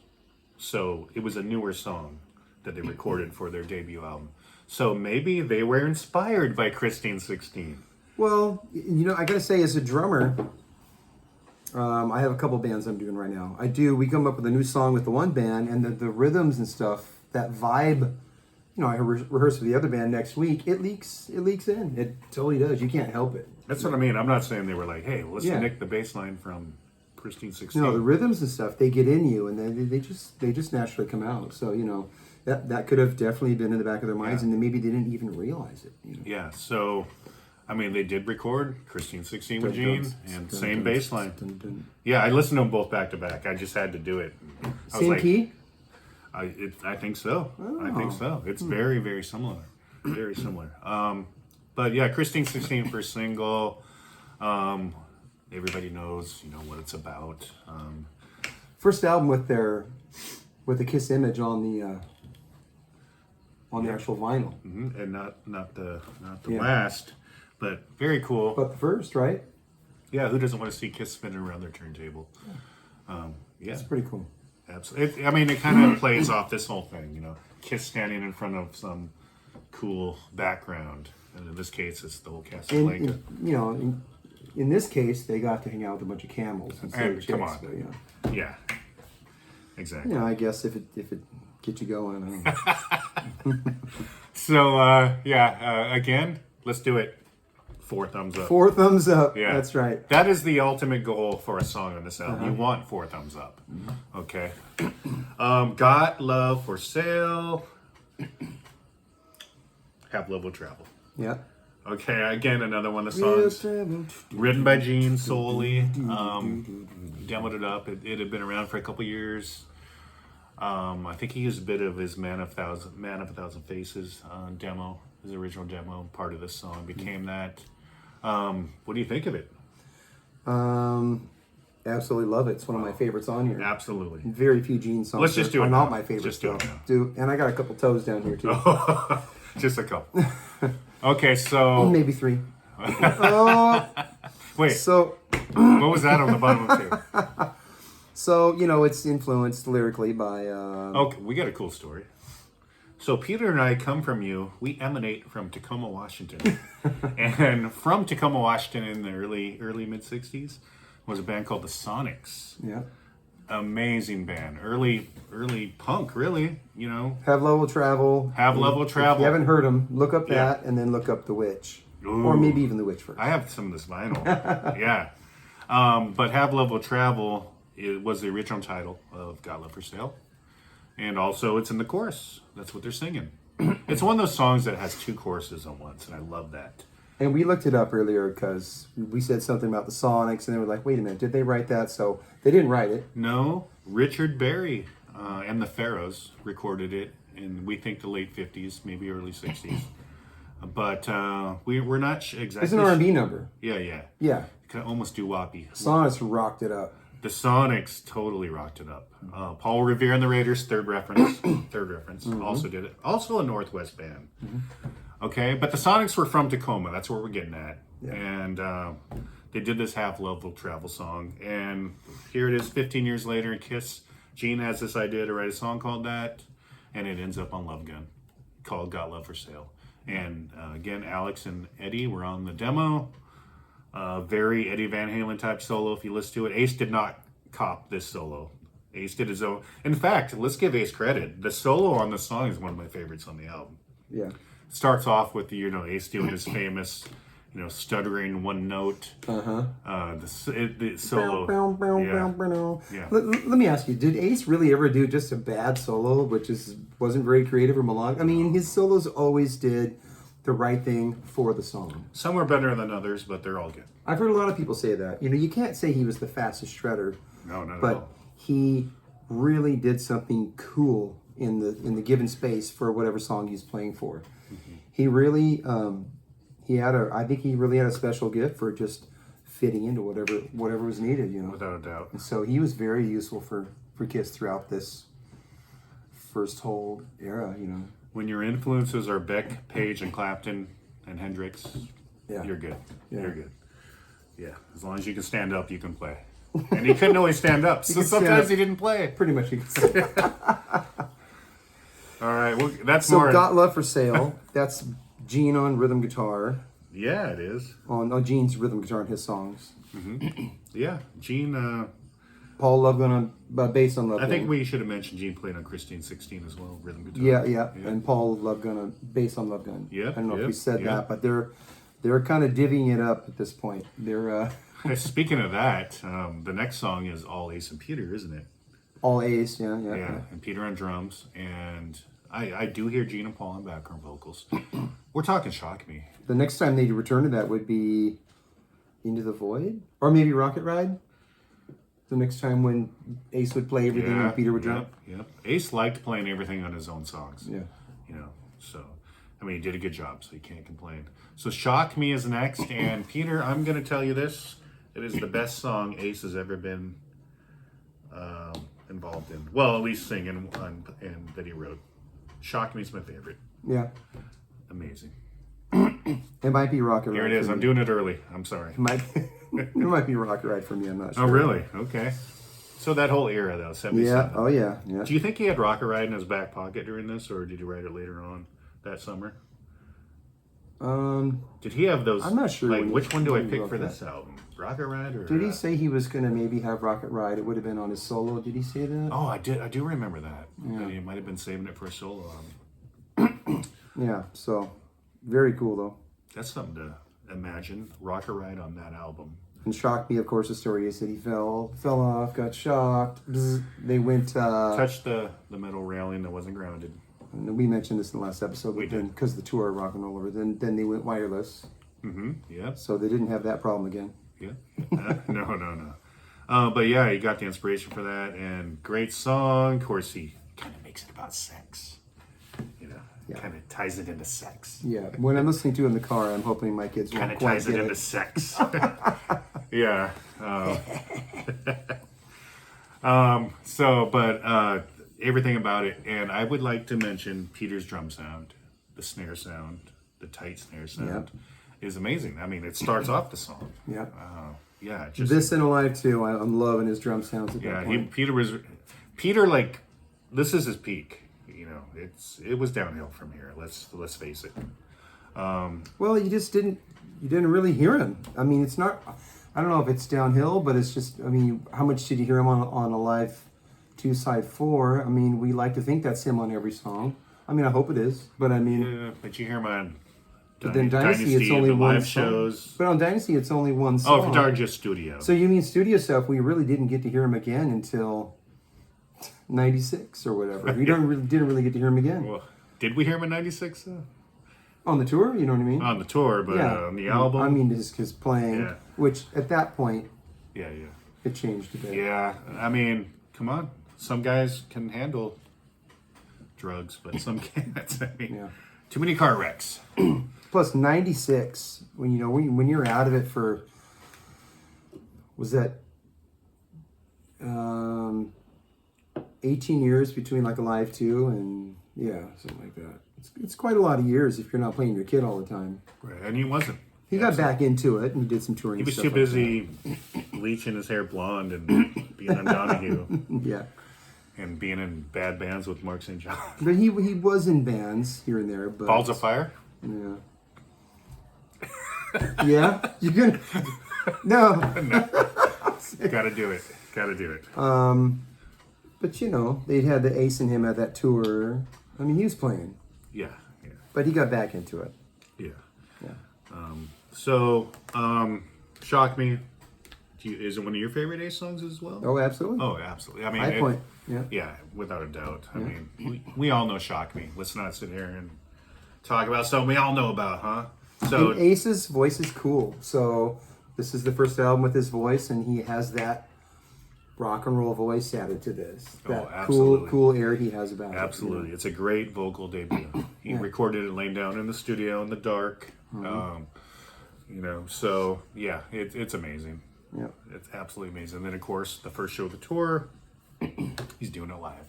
So, it was a newer song that they recorded for their debut album. So, maybe they were inspired by Christine 16. Well, I gotta say, as a drummer, I have a couple bands I'm doing right now. We come up with a new song with the one band, and the rhythms and stuff, that vibe. I rehearse with the other band next week. It leaks in. It totally does. You can't help it. That's what I mean. I'm not saying they were like, hey, let's Yeah. nick the bass line from Christine 16. The rhythms and stuff, they get in you, and then they just naturally come out. So that could have definitely been in the back of their minds, and then maybe they didn't even realize it. Yeah, so, I mean, they did record Christine 16 with Gene, and same bass line. Yeah, I listened to them both back to back. I just had to do it. Same key? I think so. Oh. I think so. It's very, very similar. Very similar. But yeah, Christine 16 first single. Everybody knows, what it's about. First album with the Kiss image on the actual vinyl. And not the last, but very cool. But the first, right? Yeah, who doesn't want to see Kiss spinning around their turntable? Yeah, It's pretty cool. absolutely. It kind of plays off this whole thing, Kiss standing in front of some cool background, and in this case, it's the whole Casablanca. In this case, they got to hang out with a bunch of camels instead of chicks. Come on. But, Yeah, exactly. I guess if it gets you going, I don't know. So again, let's do it. 4 thumbs up. 4 thumbs up. Yeah, That's right. That is the ultimate goal for a song on this album. You want 4 thumbs up. Okay. Got Love for Sale. Have Love Will Travel. Yeah. Okay, again, another one of the songs written by Gene solely. Demoed it up. It had been around for a couple years. I think he used a bit of his Man of a Thousand Faces demo, his original demo. Part of this song became that. What do you think of it? Absolutely love it. It's one of my favorites on here. Absolutely. Very few Gene songs Let's just do it are not now. my favorites. Just do it though. now. And I got a couple toes down here too. Just a couple. Okay, so Maybe 3. wait. So What was that on the bottom of two? So it's influenced lyrically by. Okay, we got a cool story. So Peter and I come from you. We emanate from Tacoma, Washington, and from Tacoma, Washington, in the early mid '60s, was a band called the Sonics. Yeah. Amazing band. Early punk, really. You know. Have Love Will Travel. Have Love Will Travel. If you haven't heard them, look up that and then look up The Witch. Ooh. Or maybe even The Witch first. I have some of this vinyl. Yeah. But Have Love Will Travel, it was the original title of Got Love for Sale. And also it's in the chorus. That's what they're singing. It's one of those songs that has 2 choruses on once, and I love that. And we looked it up earlier because we said something about the Sonics, and they were like, wait a minute, did they write that? So they didn't write it. No, Richard Berry and the Pharaohs recorded it in, we think, the late 50s, maybe early 60s. But we're not exactly... It's an R&B number. Yeah. Yeah. Almost doo-woppy. Sonics rocked it up. The Sonics totally rocked it up. Paul Revere and the Raiders, third reference, also did it. Also a Northwest band. Okay, but the Sonics were from Tacoma. That's where we're getting at. Yeah. And they did this Have Love Will Travel song. And here it is 15 years later, and Kiss, Gene has this idea to write a song called that. And it ends up on Love Gun, called Got Love for Sale. And again, Alex and Eddie were on the demo. Very Eddie Van Halen type solo if you listen to it. Ace did not cop this solo. Ace did his own. In fact, let's give Ace credit. The solo on this song is one of my favorites on the album. Yeah. Starts off with the, Ace doing his famous, stuttering one note. The solo. Yeah. Let me ask you, did Ace really ever do just a bad solo, which wasn't very creative or melodic? I mean, his solos always did the right thing for the song. Some are better than others, but they're all good. I've heard a lot of people say that. You can't say he was the fastest shredder. No, not at but all. He really did something cool in the given space for whatever song he's playing for. He really I think he really had a special gift for just fitting into whatever was needed, Without a doubt. And so he was very useful for Kiss throughout this first whole era, When your influences are Beck, Page, and Clapton, and Hendrix, you're good. Yeah. You're good. Yeah, as long as you can stand up, you can play. And he couldn't always stand up, so sometimes he didn't play. Pretty much. You could say. All right, well, that's So more. Got Love for Sale. That's Gene on rhythm guitar. Yeah, it is. On Gene's rhythm guitar and his songs. Yeah, Gene. Paul Lovegun on bass on Lovegun. I think we should have mentioned Gene played on Christine 16 as well, rhythm guitar. Yeah. And Paul Lovegun on bass on Lovegun. Yeah, I don't know if yeah, we said yeah. that, but they're kind of divvying it up at this point. They're Speaking of that, the next song is all Ace and Peter, isn't it? all Ace. Yeah. And Peter on drums, and I do hear Gene and Paul on background vocals. We're talking Shock Me. The next time they return to that would be Into the Void, or maybe Rocket Ride. The next time when Ace would play everything and Peter would drum. Yep. Ace liked playing everything on his own songs. Yeah. So, he did a good job, so you can't complain. So Shock Me is next, and Peter, I'm going to tell you this. It is the best song Ace has ever been involved in. Well, at least singing and that he wrote. Shock Me is my favorite. Yeah. Amazing. It might be Rocket Ride. Here it is. I'm doing it early. I'm sorry. It might be Rocket Ride for me. I'm not sure. Oh, really? Okay. So that whole era, though, 77. Yeah. Oh, yeah. Do you think he had Rocket Ride in his back pocket during this, or did he write it later on that summer? Did he have those? I'm not sure. Like, which one do I when he pick wrote for that. this album? Rocket Ride or? Did he say he was going to maybe have Rocket Ride? It would have been on his solo. Did he say that? Oh, I do remember that. Yeah. That he might have been saving it for a solo album. Yeah. So, very cool though. That's something to imagine. Rocket Ride on that album. And Shock Me, of course, the story is that he fell off, got shocked. They went. Touched the metal railing that wasn't grounded. And we mentioned this in the last episode. We did. Because the tour of Rock and Roll Over. Then they went wireless. Yeah. So they didn't have that problem again. Yeah. No. But yeah, he got the inspiration for that, and great song. Of course, he kind of makes it about sex. Kind of ties it into sex. Yeah. When I'm listening to it in the car, I'm hoping my kids won't Kind of quite ties it get into it. sex. Yeah. But everything about it, and I would like to mention Peter's drum sound, the snare sound, the tight snare sound, is amazing. I mean, it starts off the song. Yeah. Yeah. Just This and Alive too. I'm loving his drum sounds at that point. Peter like this is his peak. It was downhill from here. Let's face it. Well, you didn't really hear him. I mean, it's not. I don't know if it's downhill, but it's just, I mean, how much did you hear him on a live 2 side 4? I mean, we like to think that's him on every song. I mean, I hope it is, but I mean... Yeah, but you hear him on But then Dynasty, it's only one live song. shows. But on Dynasty, it's only one song. Oh, if you're just studio. So you mean studio stuff, we really didn't get to hear him again until 96 or whatever. We didn't really get to hear him again. Well, did we hear him in 96? On the tour, you know what I mean? On the tour, but on the album? I mean, just because playing, which at that point, it changed a bit. Yeah, I mean, come on. Some guys can handle drugs, but some can't. I mean, too many car wrecks. Plus 96, when you're out of it for, was that 18 years between like Alive 2 and something like that. It's quite a lot of years if you're not playing your kid all the time. Right, and he wasn't. He got back into it and he did some touring. He was too busy bleaching his hair blonde and being on Donahue. Yeah. And being in bad bands with Mark St. John. But he was in bands here and there. But Balls of Fire? Yeah. Yeah? You're gonna... No. Gotta do it. Gotta do it. But they'd had the Ace and him at that tour. I mean, he was playing. Yeah. But he got back into it. Yeah. So, Shock Me. Is it one of your favorite Ace songs as well? Oh, absolutely. Oh, absolutely. I mean, High Point. Yeah, without a doubt. I mean, we all know Shock Me. Let's not sit here and talk about something we all know about, huh? So and Ace's voice is cool. So this is the first album with his voice, and he has that rock and roll voice added to this. That cool air he has about it. Absolutely. It's a great vocal debut. He recorded it laying down in the studio in the dark. So yeah, it's amazing. Yeah. It's absolutely amazing. And then of course the first show of the tour, he's doing it live.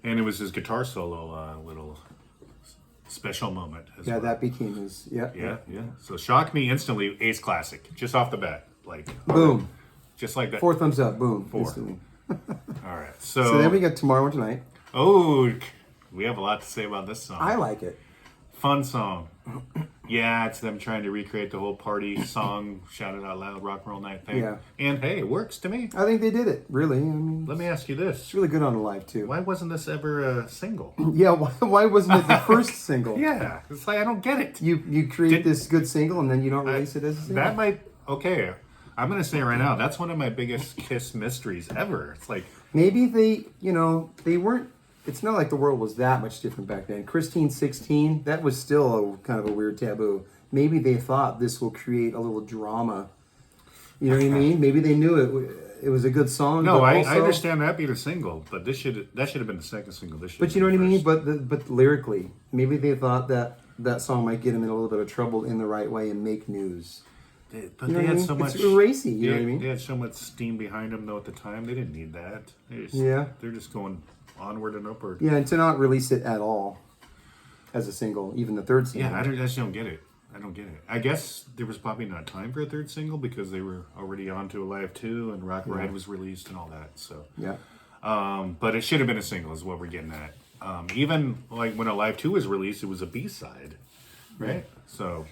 And it was his guitar solo little special moment as well. That became his Yeah. So Shock Me instantly Ace classic. Just off the bat. Like boom. Just like that. 4 thumbs up, boom. 4. Instantly. All right. So then we got Tomorrow and Tonight. Oh, we have a lot to say about this song. I like it. Fun song. Yeah, it's them trying to recreate the whole party song, shout it out loud, rock and roll night thing. Yeah. And hey, it works to me. I think they did it, really. I mean, let me ask you this. It's really good on a live too. Why wasn't this ever a single? Yeah, why wasn't it the first single? Yeah, it's like I don't get it. You create this good single and then you don't release it as a single? That might, okay. I'm going to say right now, that's one of my biggest Kiss mysteries ever. It's like... Maybe they weren't... It's not like the world was that much different back then. Christine 16, that was still kind of a weird taboo. Maybe they thought this will create a little drama. You know what I mean? Maybe they knew it was a good song. No, but I also, understand that being a single, but that should have been the second single. But you know what I mean? But lyrically, maybe they thought that song might get them in a little bit of trouble in the right way and make news. But they had so much... It's racy, you know what I mean? They had so much steam behind them, though, at the time. They didn't need that. They're just going onward and upward. Yeah, and to not release it at all as a single, even the third single. Yeah, I just don't get it. I don't get it. I guess there was probably not time for a third single because they were already on to Alive 2 and Rock Ride was released and all that. So but it should have been a single is what we're getting at. Even like when Alive 2 was released, it was a B-side, right? So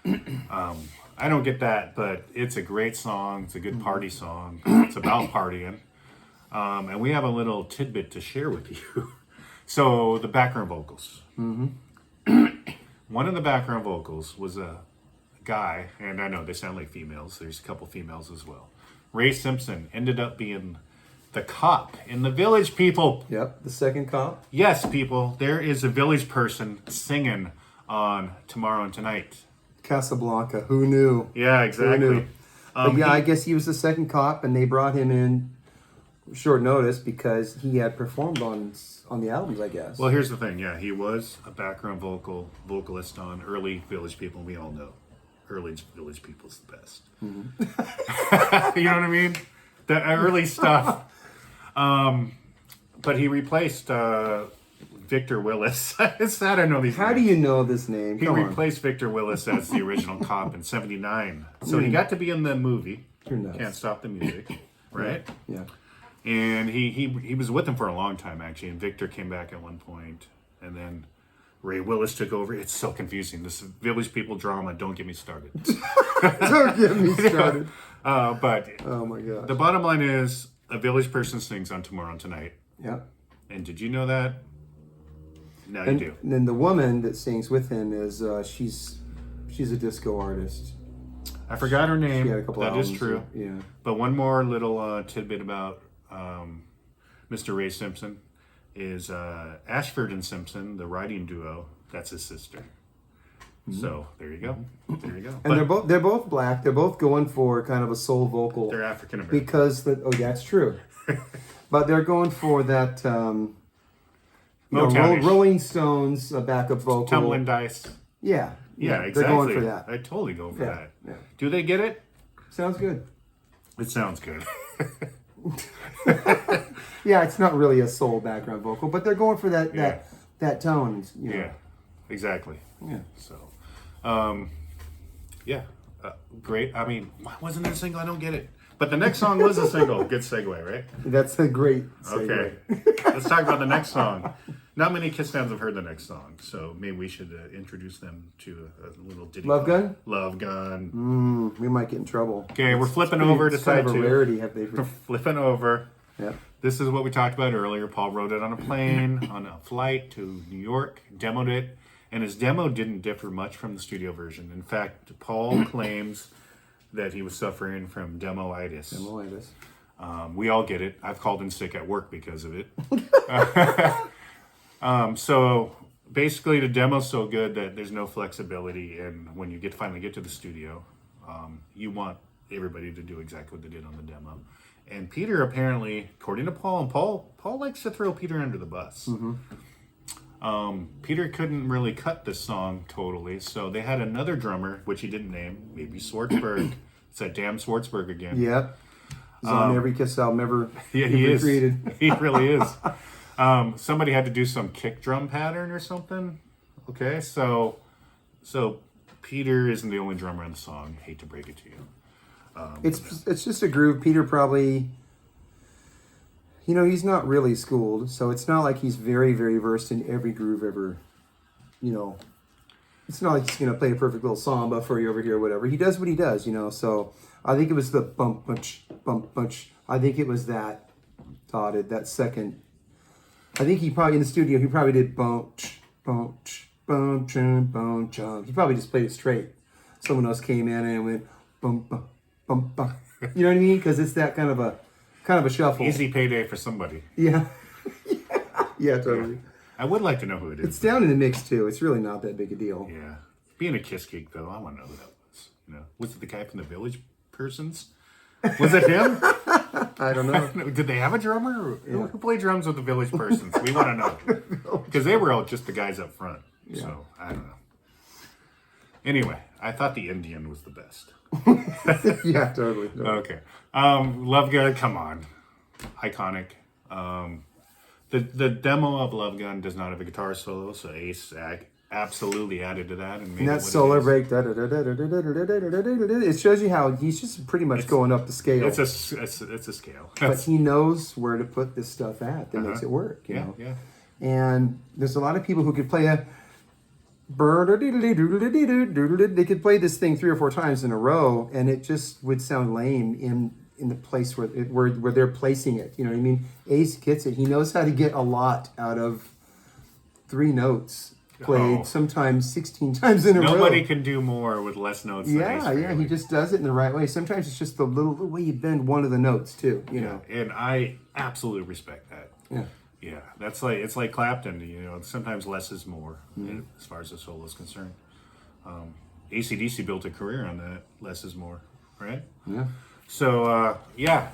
I don't get that, but it's a great song. It's a good party song. It's about partying. And we have a little tidbit to share with you. So the background vocals. One of the background vocals was a guy, and I know they sound like females. There's a couple females as well. Ray Simpson ended up being the cop in the Village People. Yep, the second cop. Yes, people. There is a Village person singing on Tomorrow and Tonight. Casablanca. Who knew? Yeah, exactly. Who knew? I guess he was the second cop, and they brought him in short notice because he had performed on the albums, I guess. Well, here's the thing. Yeah, he was a background vocalist on early Village People. We all know early Village People's the best. You know what I mean? The early stuff. But he replaced Victor Willis. It's sad I know these How names. do you know this name? He replaced Victor Willis as the original cop in '79. So he got to be in the movie. You're nuts. Can't Stop the Music, right? Yeah. And he was with him for a long time, actually. And Victor came back at one point. And then Ray Willis took over. It's so confusing. This Village People drama. Don't get me started. Don't get me started. But Oh my gosh. the bottom line is a Village person sings on Tomorrow and Tonight. Yeah. And did you know that? Now And you do. then the woman that sings with him is she's a disco artist. I forgot her name. She had a couple That is albums, true. Yeah. But one more little tidbit about Mr. Ray Simpson is Ashford and Simpson, the writing duo. That's his sister. So there you go. There you go. And they're both black. They're both going for kind of a soul vocal. They're African American. Because that's true. But they're going for that Motown-ish. Rolling Stones backup vocal. Tumbling dice. Yeah. Yeah, exactly. They're going for that. I totally go for that. Yeah. Do they get it? Sounds good. It sounds good. Yeah, it's not really a soul background vocal, but they're going for that tone. You know. Yeah, exactly. Yeah. So, great. I mean, why wasn't it a single? I don't get it. But the next song was a single. Good segue, right? That's a great segue. Okay. Let's talk about the next song. Not many Kiss fans have heard the next song, so maybe we should introduce them to a little ditty. Love Gun? Love Gun. We might get in trouble. Okay, we're flipping over to It's kind side of a two. rarity, have they? We're flipping over. Yeah. This is what we talked about earlier. Paul wrote it on a plane, on a flight to New York, demoed it, and his demo didn't differ much from the studio version. In fact, Paul claims that he was suffering from demoitis. We all get it. I've called in sick at work because of it. So basically, the demo's so good that there's no flexibility, and when you finally get to the studio, you want everybody to do exactly what they did on the demo. And Peter apparently, according to Paul, and Paul likes to throw Peter under the bus. Peter couldn't really cut this song totally, so they had another drummer, which he didn't name, maybe Schwartzberg. It's that damn Schwartzberg again. Yeah. He's on every Kiss album ever, he is. created. He really is. Somebody had to do some kick drum pattern or something. Okay, so Peter isn't the only drummer in the song. Hate to break it to you. It's just a groove. Peter probably, he's not really schooled, so it's not like he's very, very versed in every groove ever. It's not like he's gonna play a perfect little samba for you over here or whatever. He does what he does, So I think it was the bump bunch. I think it was that dotted, that second. I think he probably in the studio he probably did bunch. He probably just played it straight. Someone else came in and went bump bump bump bump. You know what I mean? Because it's that kind of a shuffle. Easy payday for somebody. Yeah. Yeah, totally. I would like to know who it is. It's down in the mix too. It's really not that big a deal. Yeah. Being a Kiss geek, though, I want to know who that was. Was it the guy from the Village Persons? Was it him? I don't know. Did they have a drummer? Who played drums with the Village Persons? We want to know. Because they were all just the guys up front. Yeah. So, I don't know. Anyway, I thought the Indian was the best. Yeah, totally. Okay. Love Gun, come on. Iconic. The demo of Love Gun does not have a guitar solo, so Ace absolutely added to that. And that solo break, it shows you how he's just pretty much going up the scale. It's a scale. But he knows where to put this stuff at that makes it work. You know? Yeah. And there's a lot of people who could play they could play this thing 3 or 4 times in a row, and it just would sound lame in the place where they're placing it. You know what I mean? Ace gets it. He knows how to get a lot out of 3 notes played, sometimes 16 times in a row. Nobody can do more with less notes than Ace Frehley. He just does it in the right way. Sometimes it's just the way you bend one of the notes too, you know. And I absolutely respect that. Yeah. Yeah, it's like Clapton, sometimes less is more as far as the solo is concerned. AC/DC built a career on that, less is more, right? Yeah. So,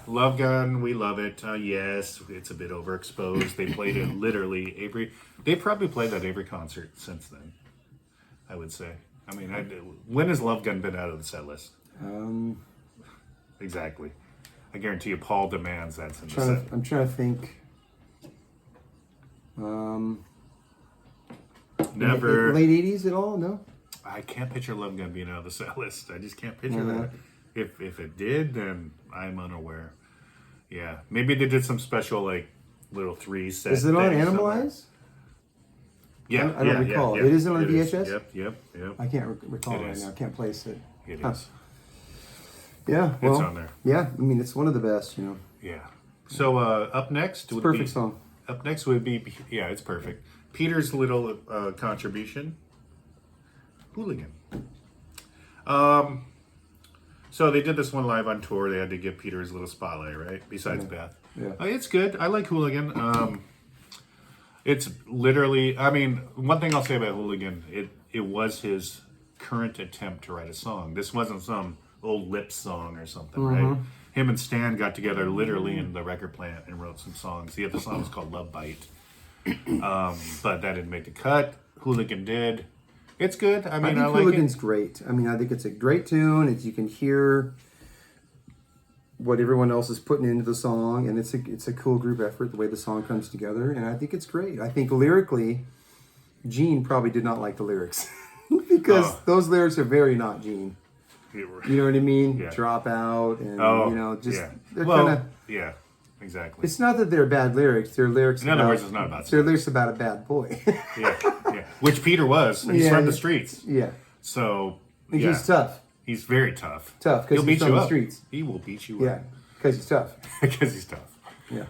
Love Gun, we love it. Yes, it's a bit overexposed. They played it literally they probably played that every concert since then, I would say. I mean, when has Love Gun been out of the set list? Exactly. I guarantee you Paul demands that's in the set. I'm trying to think. Never. Late 80s at all? No? I can't picture Love Gun being out of the set list. I just can't picture that. If it did, then I'm unaware. Yeah, maybe they did some special little 3 set. Is it on thing Animalize? Yeah, I don't recall. Yeah. It isn't on It is. VHS? Yep. I can't recall It right is. now. I can't place it. It Huh. is. Yeah, well, It's on there. Yeah, I mean, it's one of the best, Yeah. So up next would perfect be song. Up next would be it's perfect. Peter's little contribution, Hooligan. So they did this one live on tour. They had to give Peter his little spotlight, right? Besides Beth. Yeah. It's good. I like Hooligan. It's literally, I mean, one thing I'll say about Hooligan, it was his current attempt to write a song. This wasn't some old lip song or something, right? Him and Stan got together literally in the record plant and wrote some songs. The other song was called Love Bite. But that didn't make the cut. Hooligan did. It's good. I mean, I like Hooligan's it. great. I mean, I think it's a great tune. You can hear what everyone else is putting into the song, and it's a cool group effort the way the song comes together, and I think it's great. I think lyrically, Gene probably did not like the lyrics because those lyrics are very not Gene. You know what I mean? Yeah. Drop out, and they're kind of. Yeah, exactly. It's not that they're bad lyrics. They're lyrics. In other words, it's not about They're lyrics about a bad boy. yeah. Which Peter was. He's from the streets. Yeah. So He's tough. He's very tough. Tough because he's from the streets. He will beat you Yeah, up. because he's tough. Because he's tough. Yeah.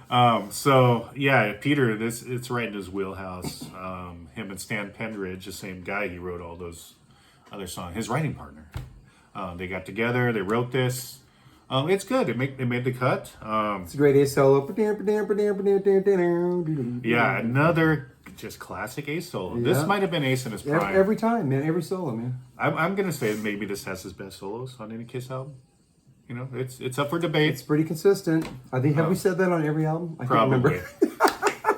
Peter, it's right in his wheelhouse. Him and Stan Pendridge, the same guy, he wrote all those other songs. His writing partner. They got together. They wrote this. It's good. It made the cut. It's a great A solo. Yeah, another just classic Ace solo. Yeah. This might have been Ace in his prime. Every time, man. Every solo, man. I'm gonna say maybe this has his best solos on any Kiss album. You know, it's up for debate. It's pretty consistent. I think, have we said that on every album? I can't Probably. remember.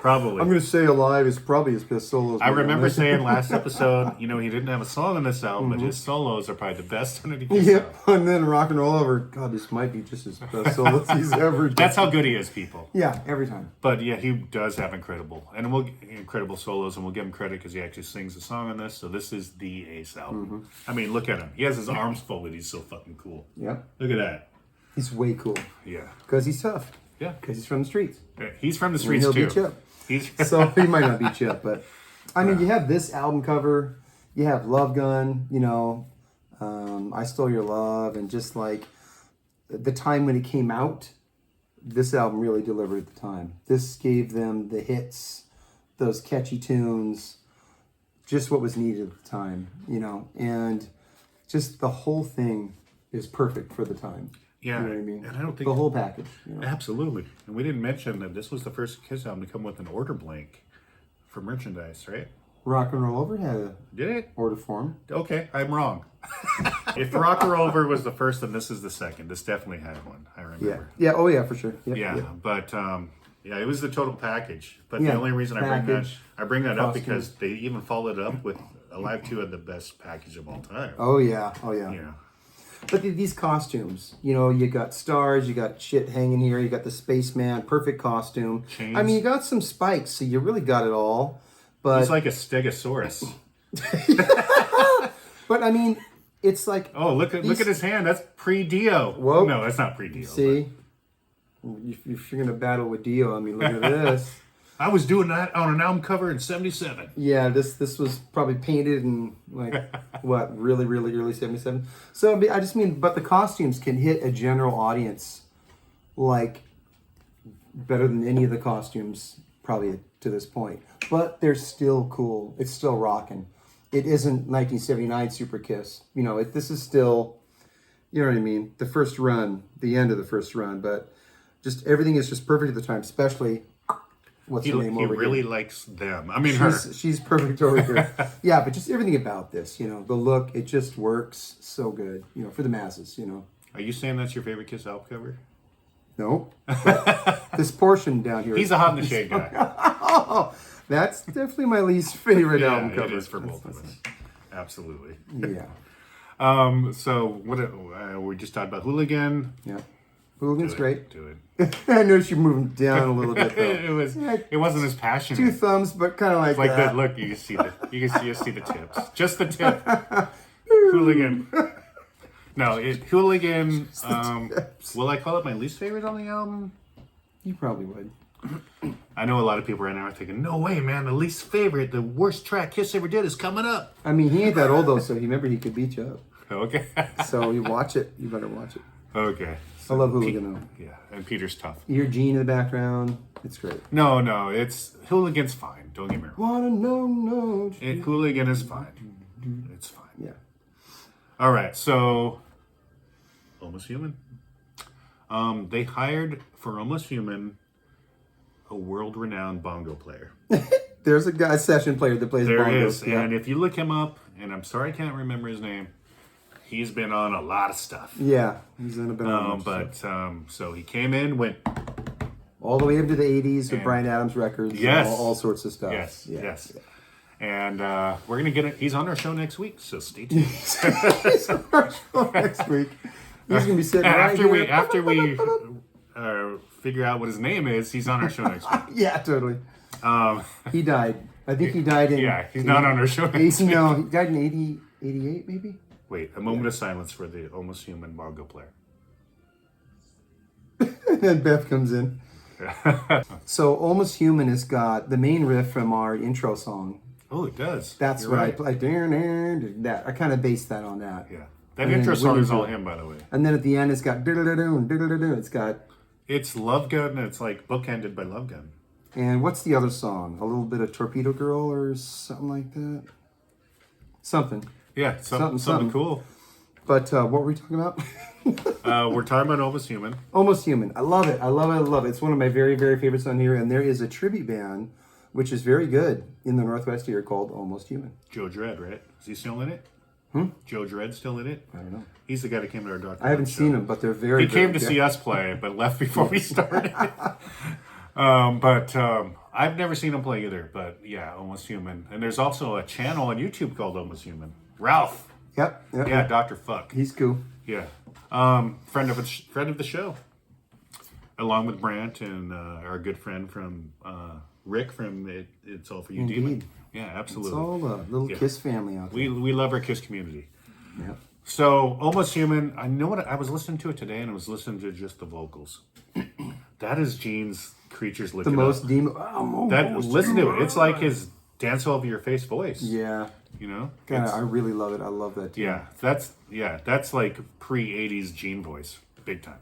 Probably. I'm going to say Alive is probably his best solos. I remember saying last episode, he didn't have a song on this album, but his solos are probably the best on any Kiss album. Yep, and then Rock and Roll Over. God, this might be just his best solos he's ever done. That's how good he is, people. Yeah, every time. But yeah, he does have incredible solos, and we'll give him credit because he actually sings a song on this. So this is the Ace album. I mean, look at him. He has his arms folded. He's so fucking cool. Yep. Look at that. He's way cool. Yeah. Because he's tough. Yeah. Because he's from the streets. He's from the streets He'll too. beat you up. He's So he might not beat you up, but I mean, you have this album cover, you have Love Gun, I Stole Your Love, and just like the time when it came out, this album really delivered at the time. This gave them the hits, those catchy tunes, just what was needed at the time, and just the whole thing is perfect for the time. Yeah, You know what I mean? and I don't think the whole package. Absolutely. And we didn't mention that this was the first Kiss album to come with an order blank for merchandise, right? Rock and Roll Over had a Did it? order form. Okay, I'm wrong. If Rock and Roll Over was the first, then this is the second. This definitely had one. I Yeah. remember. Yeah. Oh yeah, for sure. Yep. Yeah, Yep. but it was the total package. But Yeah, the only reason package, I bring that up costume. because they even followed it up with Alive 2 had the best package of all time. Oh yeah. Oh yeah. Yeah. But these costumes, you got stars, you got shit hanging here, you got the spaceman, perfect costume. Chains. I mean, you got some spikes, so you really got it all. But He's like a stegosaurus. but I mean, it's like Oh, look at his hand. That's pre-Dio. Whoa. No, that's not pre-Dio. see, if you're gonna battle with Dio, I mean, look at this. I was doing that on an album cover in '77. Yeah, this was probably painted in like what really early '77. So I just mean, but the costumes can hit a general audience like better than any of the costumes probably to this point. But they're still cool. It's still rocking. It isn't 1979 Super Kiss. This is still, you know what I mean. The first run, the end of the first run, but just everything is just perfect at the time, especially. What's He her name over really here? likes them. I mean, her. She's perfect over here. Yeah, but just everything about this, the look, it just works so good, for the masses, Are you saying that's your favorite Kiss album cover? No. This portion down here. He's a hot in the shade guy. Oh, that's definitely my least favorite album Yeah, cover. it is for both of us. Absolutely. Yeah. So what? We just talked about Hooligan. Yeah. Hooligan's great. Do it. I know she moved down a little bit though. It wasn't as passionate. Two thumbs, but kind of like Like that. that. Look, you can see the tips. Just the tip. Hooligan. No, Hooligan. Will I call it my least favorite on the album? You probably would. I know a lot of people right now are thinking, no way, man, the least favorite, the worst track Kiss ever did is coming up. I mean, he ain't that old though, so remember he could beat you up. Okay. So you watch it. You better watch it. Okay. I love Hooligan though. Yeah, and Peter's tough. You hear Gene in the background. It's great. No, it's Hooligan's fine. Don't get me wrong. Wanna know? Hooligan is fine. It's fine. Yeah. All right, so Almost Human. They hired for Almost Human a world-renowned bongo player. There's a guy, session player that plays There bongos. is, and if you look him up, and I'm sorry I can't remember his name, he's been on a lot of stuff. Yeah, he's in a bit of So he came in, went all the way up to the 80s with Bryan Adams records. Yes. All sorts of stuff. Yes, Yeah. yes. And we're going to get it. He's on our show next week, so stay tuned. He's on our show next week. He's gonna be sitting right here. After we figure out what his name is, he's on our show next week. Yeah, totally. He died. I think he died in. Yeah, he's not on our show next week. No, he died in 88 maybe. Wait, a moment of silence for the Almost Human bongo player. And then Beth comes in. So Almost Human has got the main riff from our intro song. Oh, it does. That's You're what I right. play. That I kind of based that on that. Yeah, that And intro then song William is all Hill. him, by the way. And then at the end, it's got diddle-da-doo, diddle-da-doo. It's got. It's Love Gun. And it's like bookended by Love Gun. And what's the other song? A little bit of Torpedo Girl or something like that. Something. Yeah, something cool. But what were we talking about? We're talking about Almost Human. Almost Human. I love it. I love it. I love it. It's one of my very, very favorites on here. And there is a tribute band, which is very good in the Northwest here called Almost Human. Joe Dredd, right? Is he still in it? Joe Dredd still in it? I don't know. He's the guy that came to our Dr. I haven't seen them, but they're very He came to good. see us play, but left before we started. I've never seen him play either. But yeah, Almost Human. And there's also a channel on YouTube called Almost Human. Ralph. Yep. Yeah, Dr. Fuck. He's cool. Yeah. Friend of the show. Along with Brant and our good friend from Rick from It's All For You, Indeed. Demon. Yeah, absolutely. It's all a little Kiss family out there. We love our Kiss community. Yep. So, Almost Human, I know what I was listening to it today, and I was listening to just the vocals. That is Gene's Creatures Lick The It most Up. demo. Listen to it. It's like his dance all over your face voice. Yeah. You know? God, It's- I really love it. I love that too. that's like pre-80s Gene voice. Big time.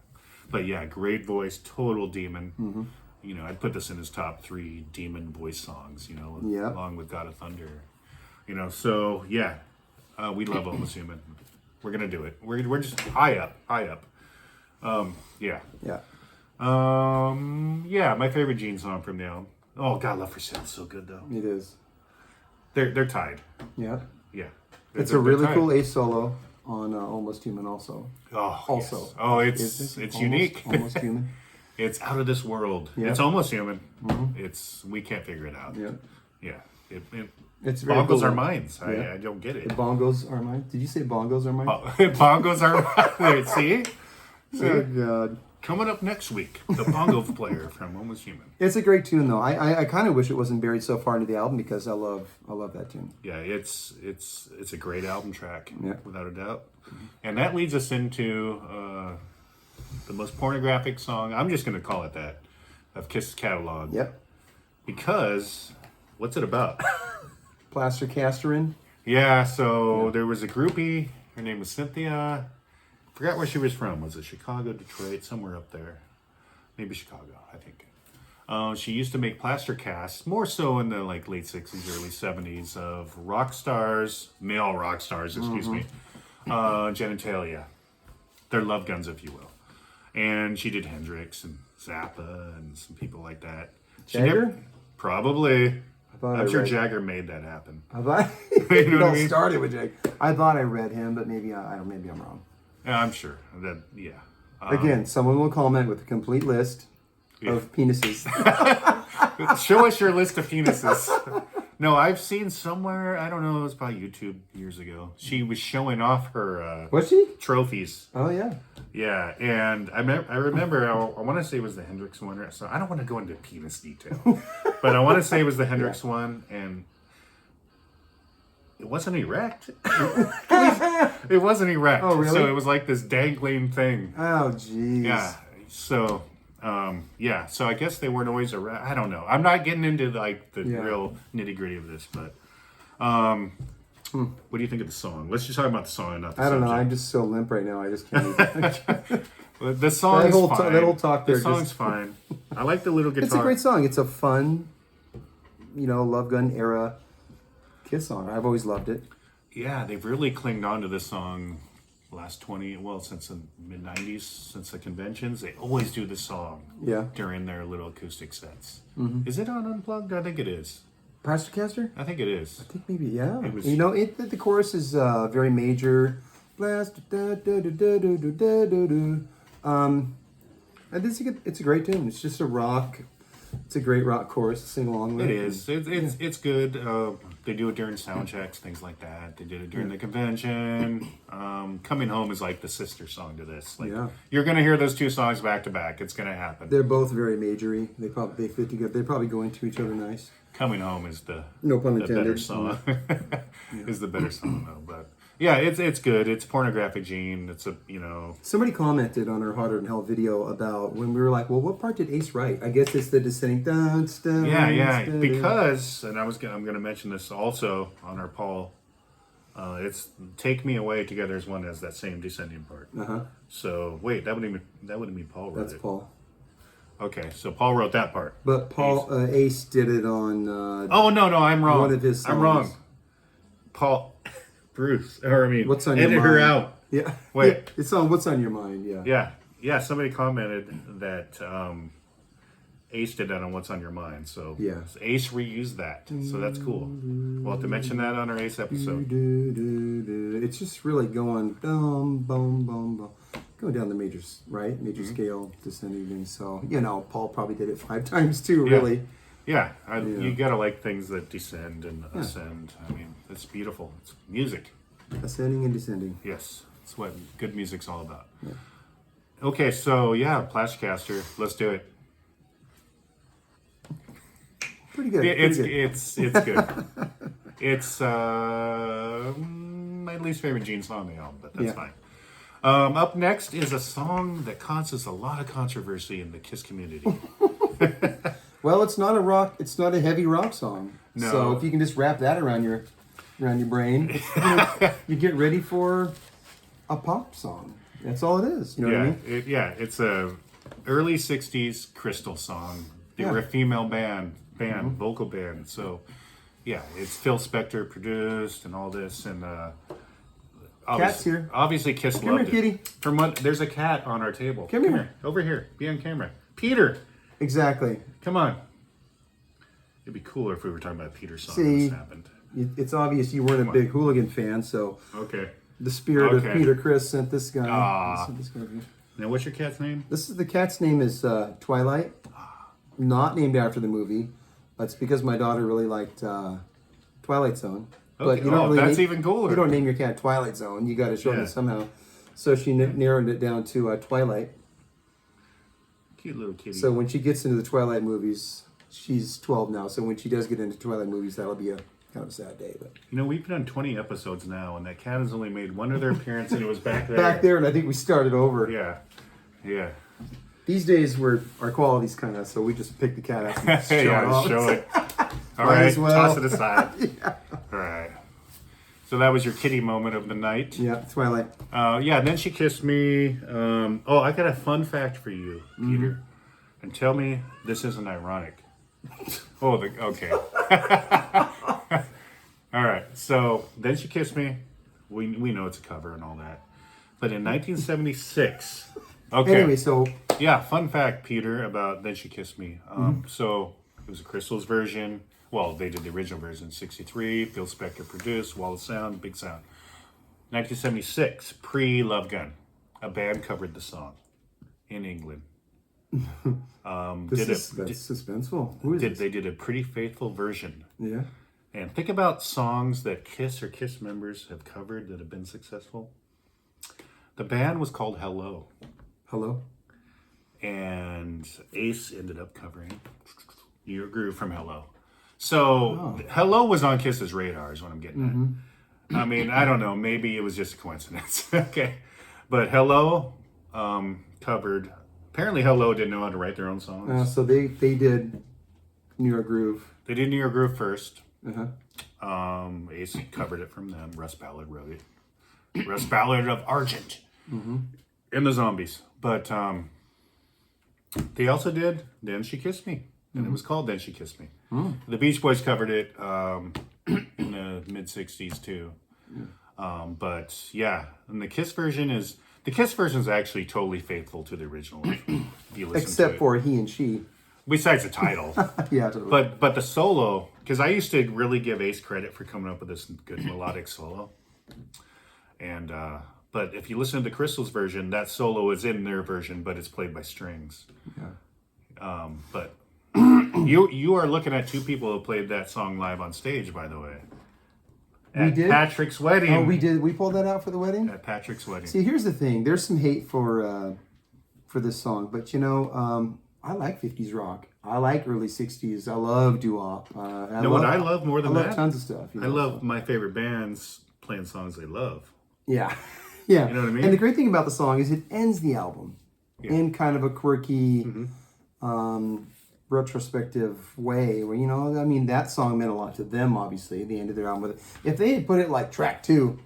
But yeah, great voice, total demon. Mm-hmm. You know, I'd put this in his top 3 demon voice songs, you know, Yeah. along with God of Thunder. You know, so yeah, we love Almost Human. We're gonna do it. We're just high up. Yeah. Yeah. Yeah, my favorite Gene song from the album. Oh God, Love for Sale is so good though. It is. They're tied. Yeah. Yeah. It's They're a really tied. cool A solo on Almost Human also. Oh, Also. yes. Oh, Is it's it? unique. Almost Human. It's out of this world. Yeah. It's almost human. We can't figure it out. Yeah. Yeah. It's very Bongos cool. are mines. Yeah. I don't get The it. bongos are mine. Did you say bongos are mine? Bongos are wait. See, Oh God. coming up next week, the bongo player from Almost Human. It's a great tune though. I kind of wish it wasn't buried so far into the album because I love that tune. Yeah, it's a great album track, Yeah. without a doubt. And that leads us into the most pornographic song. I'm just going to call it that of Kiss's catalog. Yep. Because what's it about? Plaster Caster in. Yeah, so there was a groupie. Her name was Cynthia. Forgot where she was from. Was it Chicago, Detroit, somewhere up there? Maybe Chicago, I think. She used to make plaster casts, more so in the late 60s, early 70s, of rock stars, male rock stars, excuse me, genitalia. Their love guns, if you will. And she did Hendrix and Zappa and some people like that. Jagger? Probably. thought I I'm sure read- Jagger made that happen. I thought You know it what I all mean? started with Jake. I thought I read him, but maybe maybe I'm wrong. Yeah, I'm sure. That, yeah. Again, someone will comment with a complete list of penises. Show us your list of penises. No, I've seen somewhere, I don't know, it was probably YouTube years ago. She was showing off her Was she? trophies. Oh yeah. Yeah, and I remember, I want to say it was the Hendrix one. So I don't want to go into penis detail, but I want to say it was the Hendrix one, and it wasn't erect. It wasn't erect. Oh, really? So it was like this dangling thing. Oh jeez. Yeah. So Yeah, so I guess they weren't always around. I don't know. I'm not getting into like the Yeah. real nitty gritty of this, but what do you think of the song? Let's just talk about the song and not the I don't know. subject. I'm just so limp right now. I just can't even. Well, the song That is whole fine. that whole talk there The song's just- fine. I like the little guitar. It's a great song. It's a fun, Love Gun era Kiss song. I've always loved it. Yeah, they've really clinged on to this song last since the mid 90s, since the conventions. They always do this song Yeah. during their little acoustic sets. Mm-hmm. Is it on Unplugged? I think it is. Plaster Caster? I think it is. I think maybe, yeah. It was- The chorus is very major. Blast, da, da, da, da, da, da, da, da. I think it's a great tune. It's just a rock. It's a great rock chorus to sing along with. It is. It's good. They do it during sound checks, things like that. They did it during the convention. Coming Home is like the sister song to this. Like, Yeah. you're gonna hear those two songs back to back. It's gonna happen. They're both very majory. They fit together. They probably go into each other nice. Coming Home is the No pun the better intended. song. Is the better song though, but yeah, it's good. It's pornographic Gene. It's a Somebody commented on our Hotter Than Hell video about when we were like, well, what part did Ace write? I guess it's the descending dun, dun, yeah dun, because and I'm gonna mention this also on our Paul. It's Take Me Away Together is one that has that same descending part. Uh-huh. So wait, that wouldn't mean Paul wrote That's it. Paul. Okay, so Paul wrote that part. But Ace did it on Oh no, I'm wrong. one of his I'm wrong. songs. Paul, Bruce, or I mean, What's on Your edit her Mind? out. Yeah. Wait. Yeah, it's on What's on Your Mind, yeah. Yeah. Somebody commented that Ace did that on What's on Your Mind. So Yeah. Ace reused that. So that's cool. We'll have to mention that on our Ace episode. It's just really going boom, boom, boom, boom. Going down the majors, right? Major Mm-hmm. scale, descending. So, Paul probably did it 5 times too, Yeah. really. Yeah, you gotta like things that descend and ascend. I mean, it's beautiful. It's music. Ascending and descending. Yes, it's what good music's all about. Okay, so yeah, Plaster Caster. Let's do it. Pretty good. It's pretty good. it's good. It's my least favorite Gene song on the album, but that's Yeah. fine. Up next is a song that causes a lot of controversy in the Kiss community. Well, it's not a heavy rock song. No. So if you can just wrap that around your brain, you get ready for a pop song. That's all it is. You know what I mean? It's a early '60s Crystal song. They were a female band, vocal band. So, yeah, it's Phil Spector produced and all this, and Cat's here. Obviously, Kiss Come loved here, it. kitty. There's a cat on our table. Come here. Over here. Be on camera. Peter, Exactly. come on. It'd be cooler if we were talking about Peter's song when See, this happened. It's obvious you weren't a big Hooligan fan, so Okay. the spirit of Okay. Peter Criss sent this guy. Ah. sent this guy here. Now, what's your cat's name? The cat's name is Twilight. Not named after the movie. That's because my daughter really liked Twilight Zone. But Okay. you don't really That's name- even cooler. You don't name your cat Twilight Zone. You got to shorten Yeah. it somehow. So she narrowed it down to Twilight. Cute little kitty. So when she gets into the Twilight movies, she's 12 now. So when she does get into Twilight movies, that'll be a kind of a sad day. But we've been on 20 episodes now, and that cat has only made one other appearance, and it was back there. back there, and I think we started over. Yeah. These days, our quality's kind of so we just pick the cat up and show it off. Show it. All Might right, as well. toss it aside. All right. So that was your kitty moment of the night. Yeah, Twilight. And then she kissed me. I got a fun fact for you, Peter. And tell me this isn't ironic. Okay. All right. So then she kissed me. We know it's a cover and all that. But in 1976. Okay. Anyway, so Yeah, fun fact, Peter, about Then She Kissed Me. So it was a Crystal's version. Well, they did the original version, 63. Phil Spector produced, Wall of Sound, Big Sound. 1976, pre-Love Gun. A band covered the song in England. that's suspenseful. Who is this? They did a Pretty Faithful version. Yeah. And think about songs that Kiss or Kiss members have covered that have been successful. The band was called Hello. Hello. And Ace ended up covering Your Groove from Hello. So Hello was on Kiss's radar is what I'm getting at. I mean, I don't know. Maybe it was just a coincidence. Okay. But Hello covered Apparently, Hello didn't know how to write their own songs. So they did New York Groove. They did New York Groove first. Uh-huh. Ace covered it from them. Russ Ballard wrote it. Russ Ballard of Argent. And the Zombies. But they also did Then She Kissed Me. And it was called Then She Kissed Me. The Beach Boys covered it in the mid-'60s too. But yeah, and the Kiss version is actually totally faithful to the original. If you listen Except to it. for He and She. Besides the title. Yeah, totally. But the solo, because I used to really give Ace credit for coming up with this good melodic solo. And but if you listen to Crystal's version, that solo is in their version, but it's played by strings. Yeah. But you are looking at two people who played that song live on stage, by the way. At Patrick's wedding. Oh, we did. We pulled that out for the wedding? At Patrick's wedding. See, here's the thing. There's some hate for this song, but you know, I like 50s rock. I like early 60s. I love doo-wop. What I love more than I that? love tons of stuff. You know, I love my favorite bands playing songs they love. Yeah. Yeah. You know what I mean? And the great thing about the song is it ends the album in kind of a quirky, retrospective way where, you know, I mean, that song meant a lot to them, obviously, the end of their album. But if they had put it like track 2,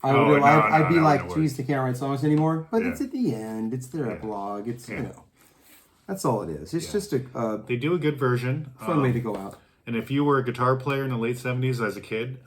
I'd be like, geez, they can't write songs anymore. But it's at the end. It's their epilogue. It's, you know, that's all it is. It's just a they do a good version. fun way to go out. And if you were a guitar player in the late 70s as a kid,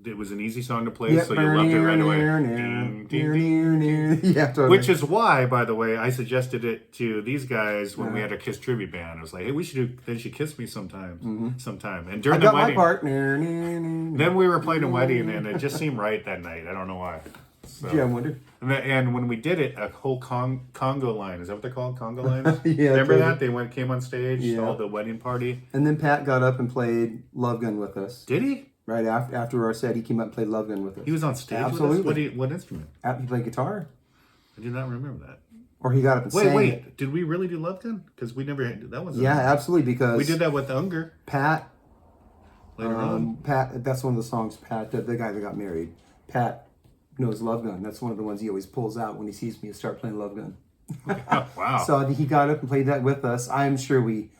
it was an easy song to play, so you loved it right away. Ding, ding, ding. Yeah, totally. Which is why, by the way, I suggested it to these guys when we had a Kiss tribute band. I was like, hey, we should do Then She Kissed Me sometime. And during the wedding, my part. then we were playing a wedding, and it just seemed right that night. I don't know why. So, Yeah, I wonder. And when we did it, a whole Congo line, is that what they're called? Congo lines? Yeah, remember totally. that? They came on stage, all the wedding party. And then Pat got up and played Love Gun with us. Did he? Right after our set, he came up and played Love Gun with us. He was on stage Absolutely. with us? What instrument? He played guitar. I did not remember that. Or he got up and sang it. Did we really do Love Gun? Because we never had that. Yeah, absolutely, because we did that with Unger Pat. later on. Pat, that's one of the songs. Pat, the guy that got married. Pat knows Love Gun. That's one of the ones he always pulls out when he sees me start playing Love Gun. Oh, wow. So he got up and played that with us. I'm sure we,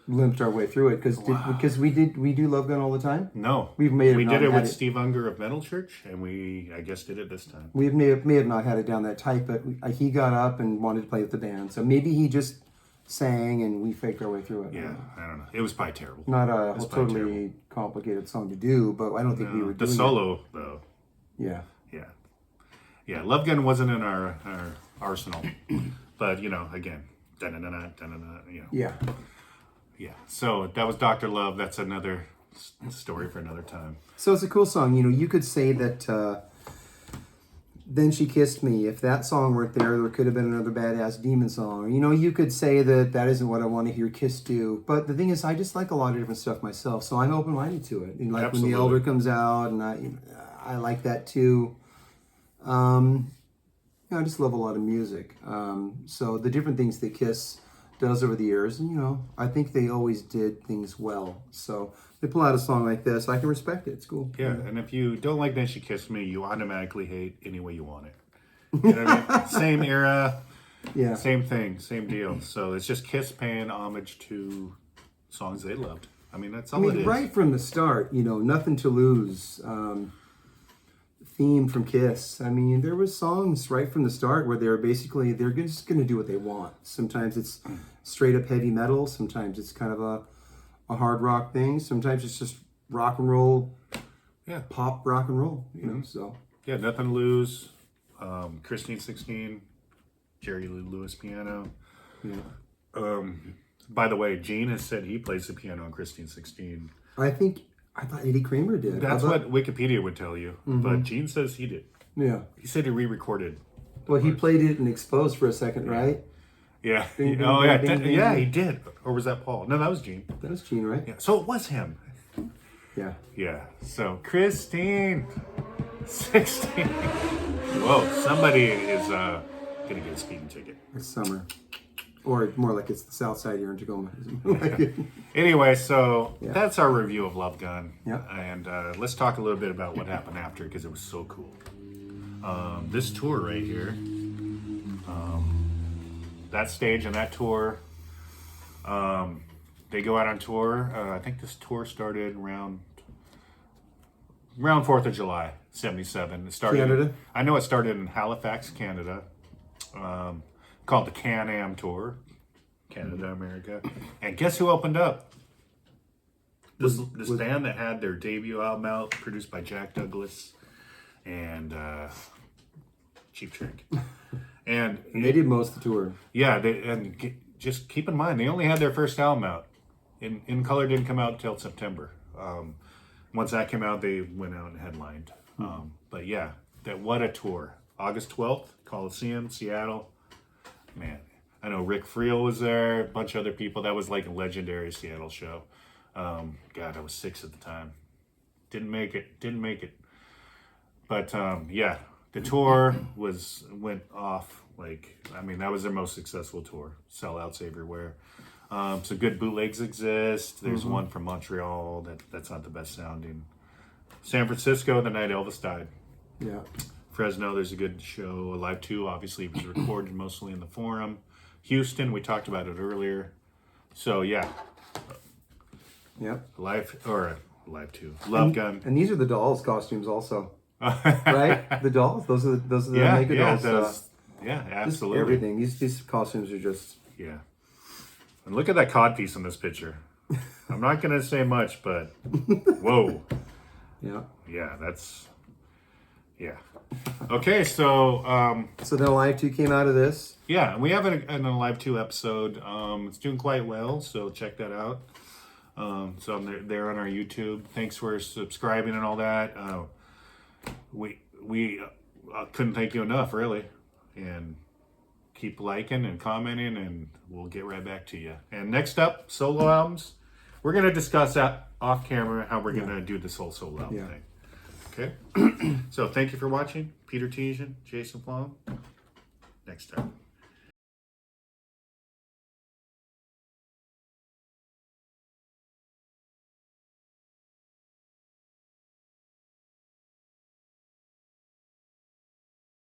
limped our way through it because we do Love Gun all the time. No, we did it with Steve Unger of Metal Church, and I guess did it this time. We may have not had it down that tight, but he got up and wanted to play with the band. So maybe he just sang and we faked our way through it. Yeah, I don't know. It was probably terrible. Not a totally complicated song to do, but I don't think we were doing the solo though. Yeah. Love Gun wasn't in our arsenal, but again, da-na-na-na, Yeah. So that was Dr. Love. That's another story for another time. So it's a cool song. You could say that Then She Kissed Me. If that song weren't there could have been another Badass Demon song. You could say that isn't what I want to hear Kiss do. But the thing is, I just like a lot of different stuff myself. So I'm open-minded to it. And like when The Elder comes out, and I like that too. I just love a lot of music. So the different things that Kiss does over the years, and I think they always did things well. So they pull out a song like this, I can respect it. It's cool. Yeah, and if you don't like Then She Kissed Me, you automatically hate Any Way You Want It. You know what I mean? Same era, same thing, same deal. So it's just Kiss paying homage to songs they loved. I mean, that's all it is. Right from the start, Nothing to Lose, theme from Kiss. I mean, there was songs right from the start where they're just going to do what they want. Sometimes it's straight up heavy metal. Sometimes it's kind of a hard rock thing. Sometimes it's just rock and roll, pop rock and roll, so. Yeah, Nothing to Lose, Christine 16, Jerry Lee Lewis piano. Yeah. By the way, Gene has said he plays the piano on Christine 16. I thought Eddie Kramer did. That's what Wikipedia would tell you, but Gene says he did. Yeah. He said he re-recorded. Well, he played it and Exposed for a second, right? Yeah. He did. Or was that Paul? No, that was Gene. That was Gene, right? Yeah. So it was him. Yeah. Yeah. So Christine 16. Whoa, somebody is gonna get a speeding ticket. It's summer. Or more like it's the south side here in Tacoma. Anyway, so that's our review of Love Gun. Yeah. And let's talk a little bit about what happened after, because it was so cool. This tour right here That stage and that tour, they go out on tour. I think this tour started around 4th of July, 77. It started. Canada? I know it started in Halifax, Canada, called the Can-Am Tour, Canada, America. And guess who opened up? This band that had their debut album out, produced by Jack Douglas and Cheap Trick. And they did most of the tour. Yeah, just keep in mind, they only had their first album out. In Color didn't come out until September. Once that came out, they went out and headlined. But yeah, what a tour. August 12th, Coliseum, Seattle. Man, I know Rick Frehley was there, a bunch of other people. That was like a legendary Seattle show. God, I was 6 at the time. Didn't make it. But yeah, the tour went off. That was their most successful tour. Sellouts everywhere. So good bootlegs exist. There's one from Montreal that's not the best sounding. San Francisco, the night Elvis died. Yeah. Fresno, there's a good show. Alive 2, obviously, was recorded mostly in the Forum. Houston, we talked about it earlier. So yeah. Yep. Alive 2. Love Gun. And these are the dolls' costumes also. Right? The dolls. Those are the Mega dolls. Yeah, absolutely. Everything. These costumes are just... Yeah. And look at that codpiece in this picture. I'm not going to say much, but whoa. Yeah. Yeah, that's... Yeah. Okay, so... so then Alive 2 came out of this. Yeah, we have an Alive 2 episode. It's doing quite well, so check that out. So I'm there on our YouTube. Thanks for subscribing and all that. We couldn't thank you enough, really. And keep liking and commenting, and we'll get right back to you. And next up, solo albums. We're going to discuss that off camera, how we're going to do this whole solo album thing. Okay? So thank you for watching. Peter Tejan, Jason Flom. Next time.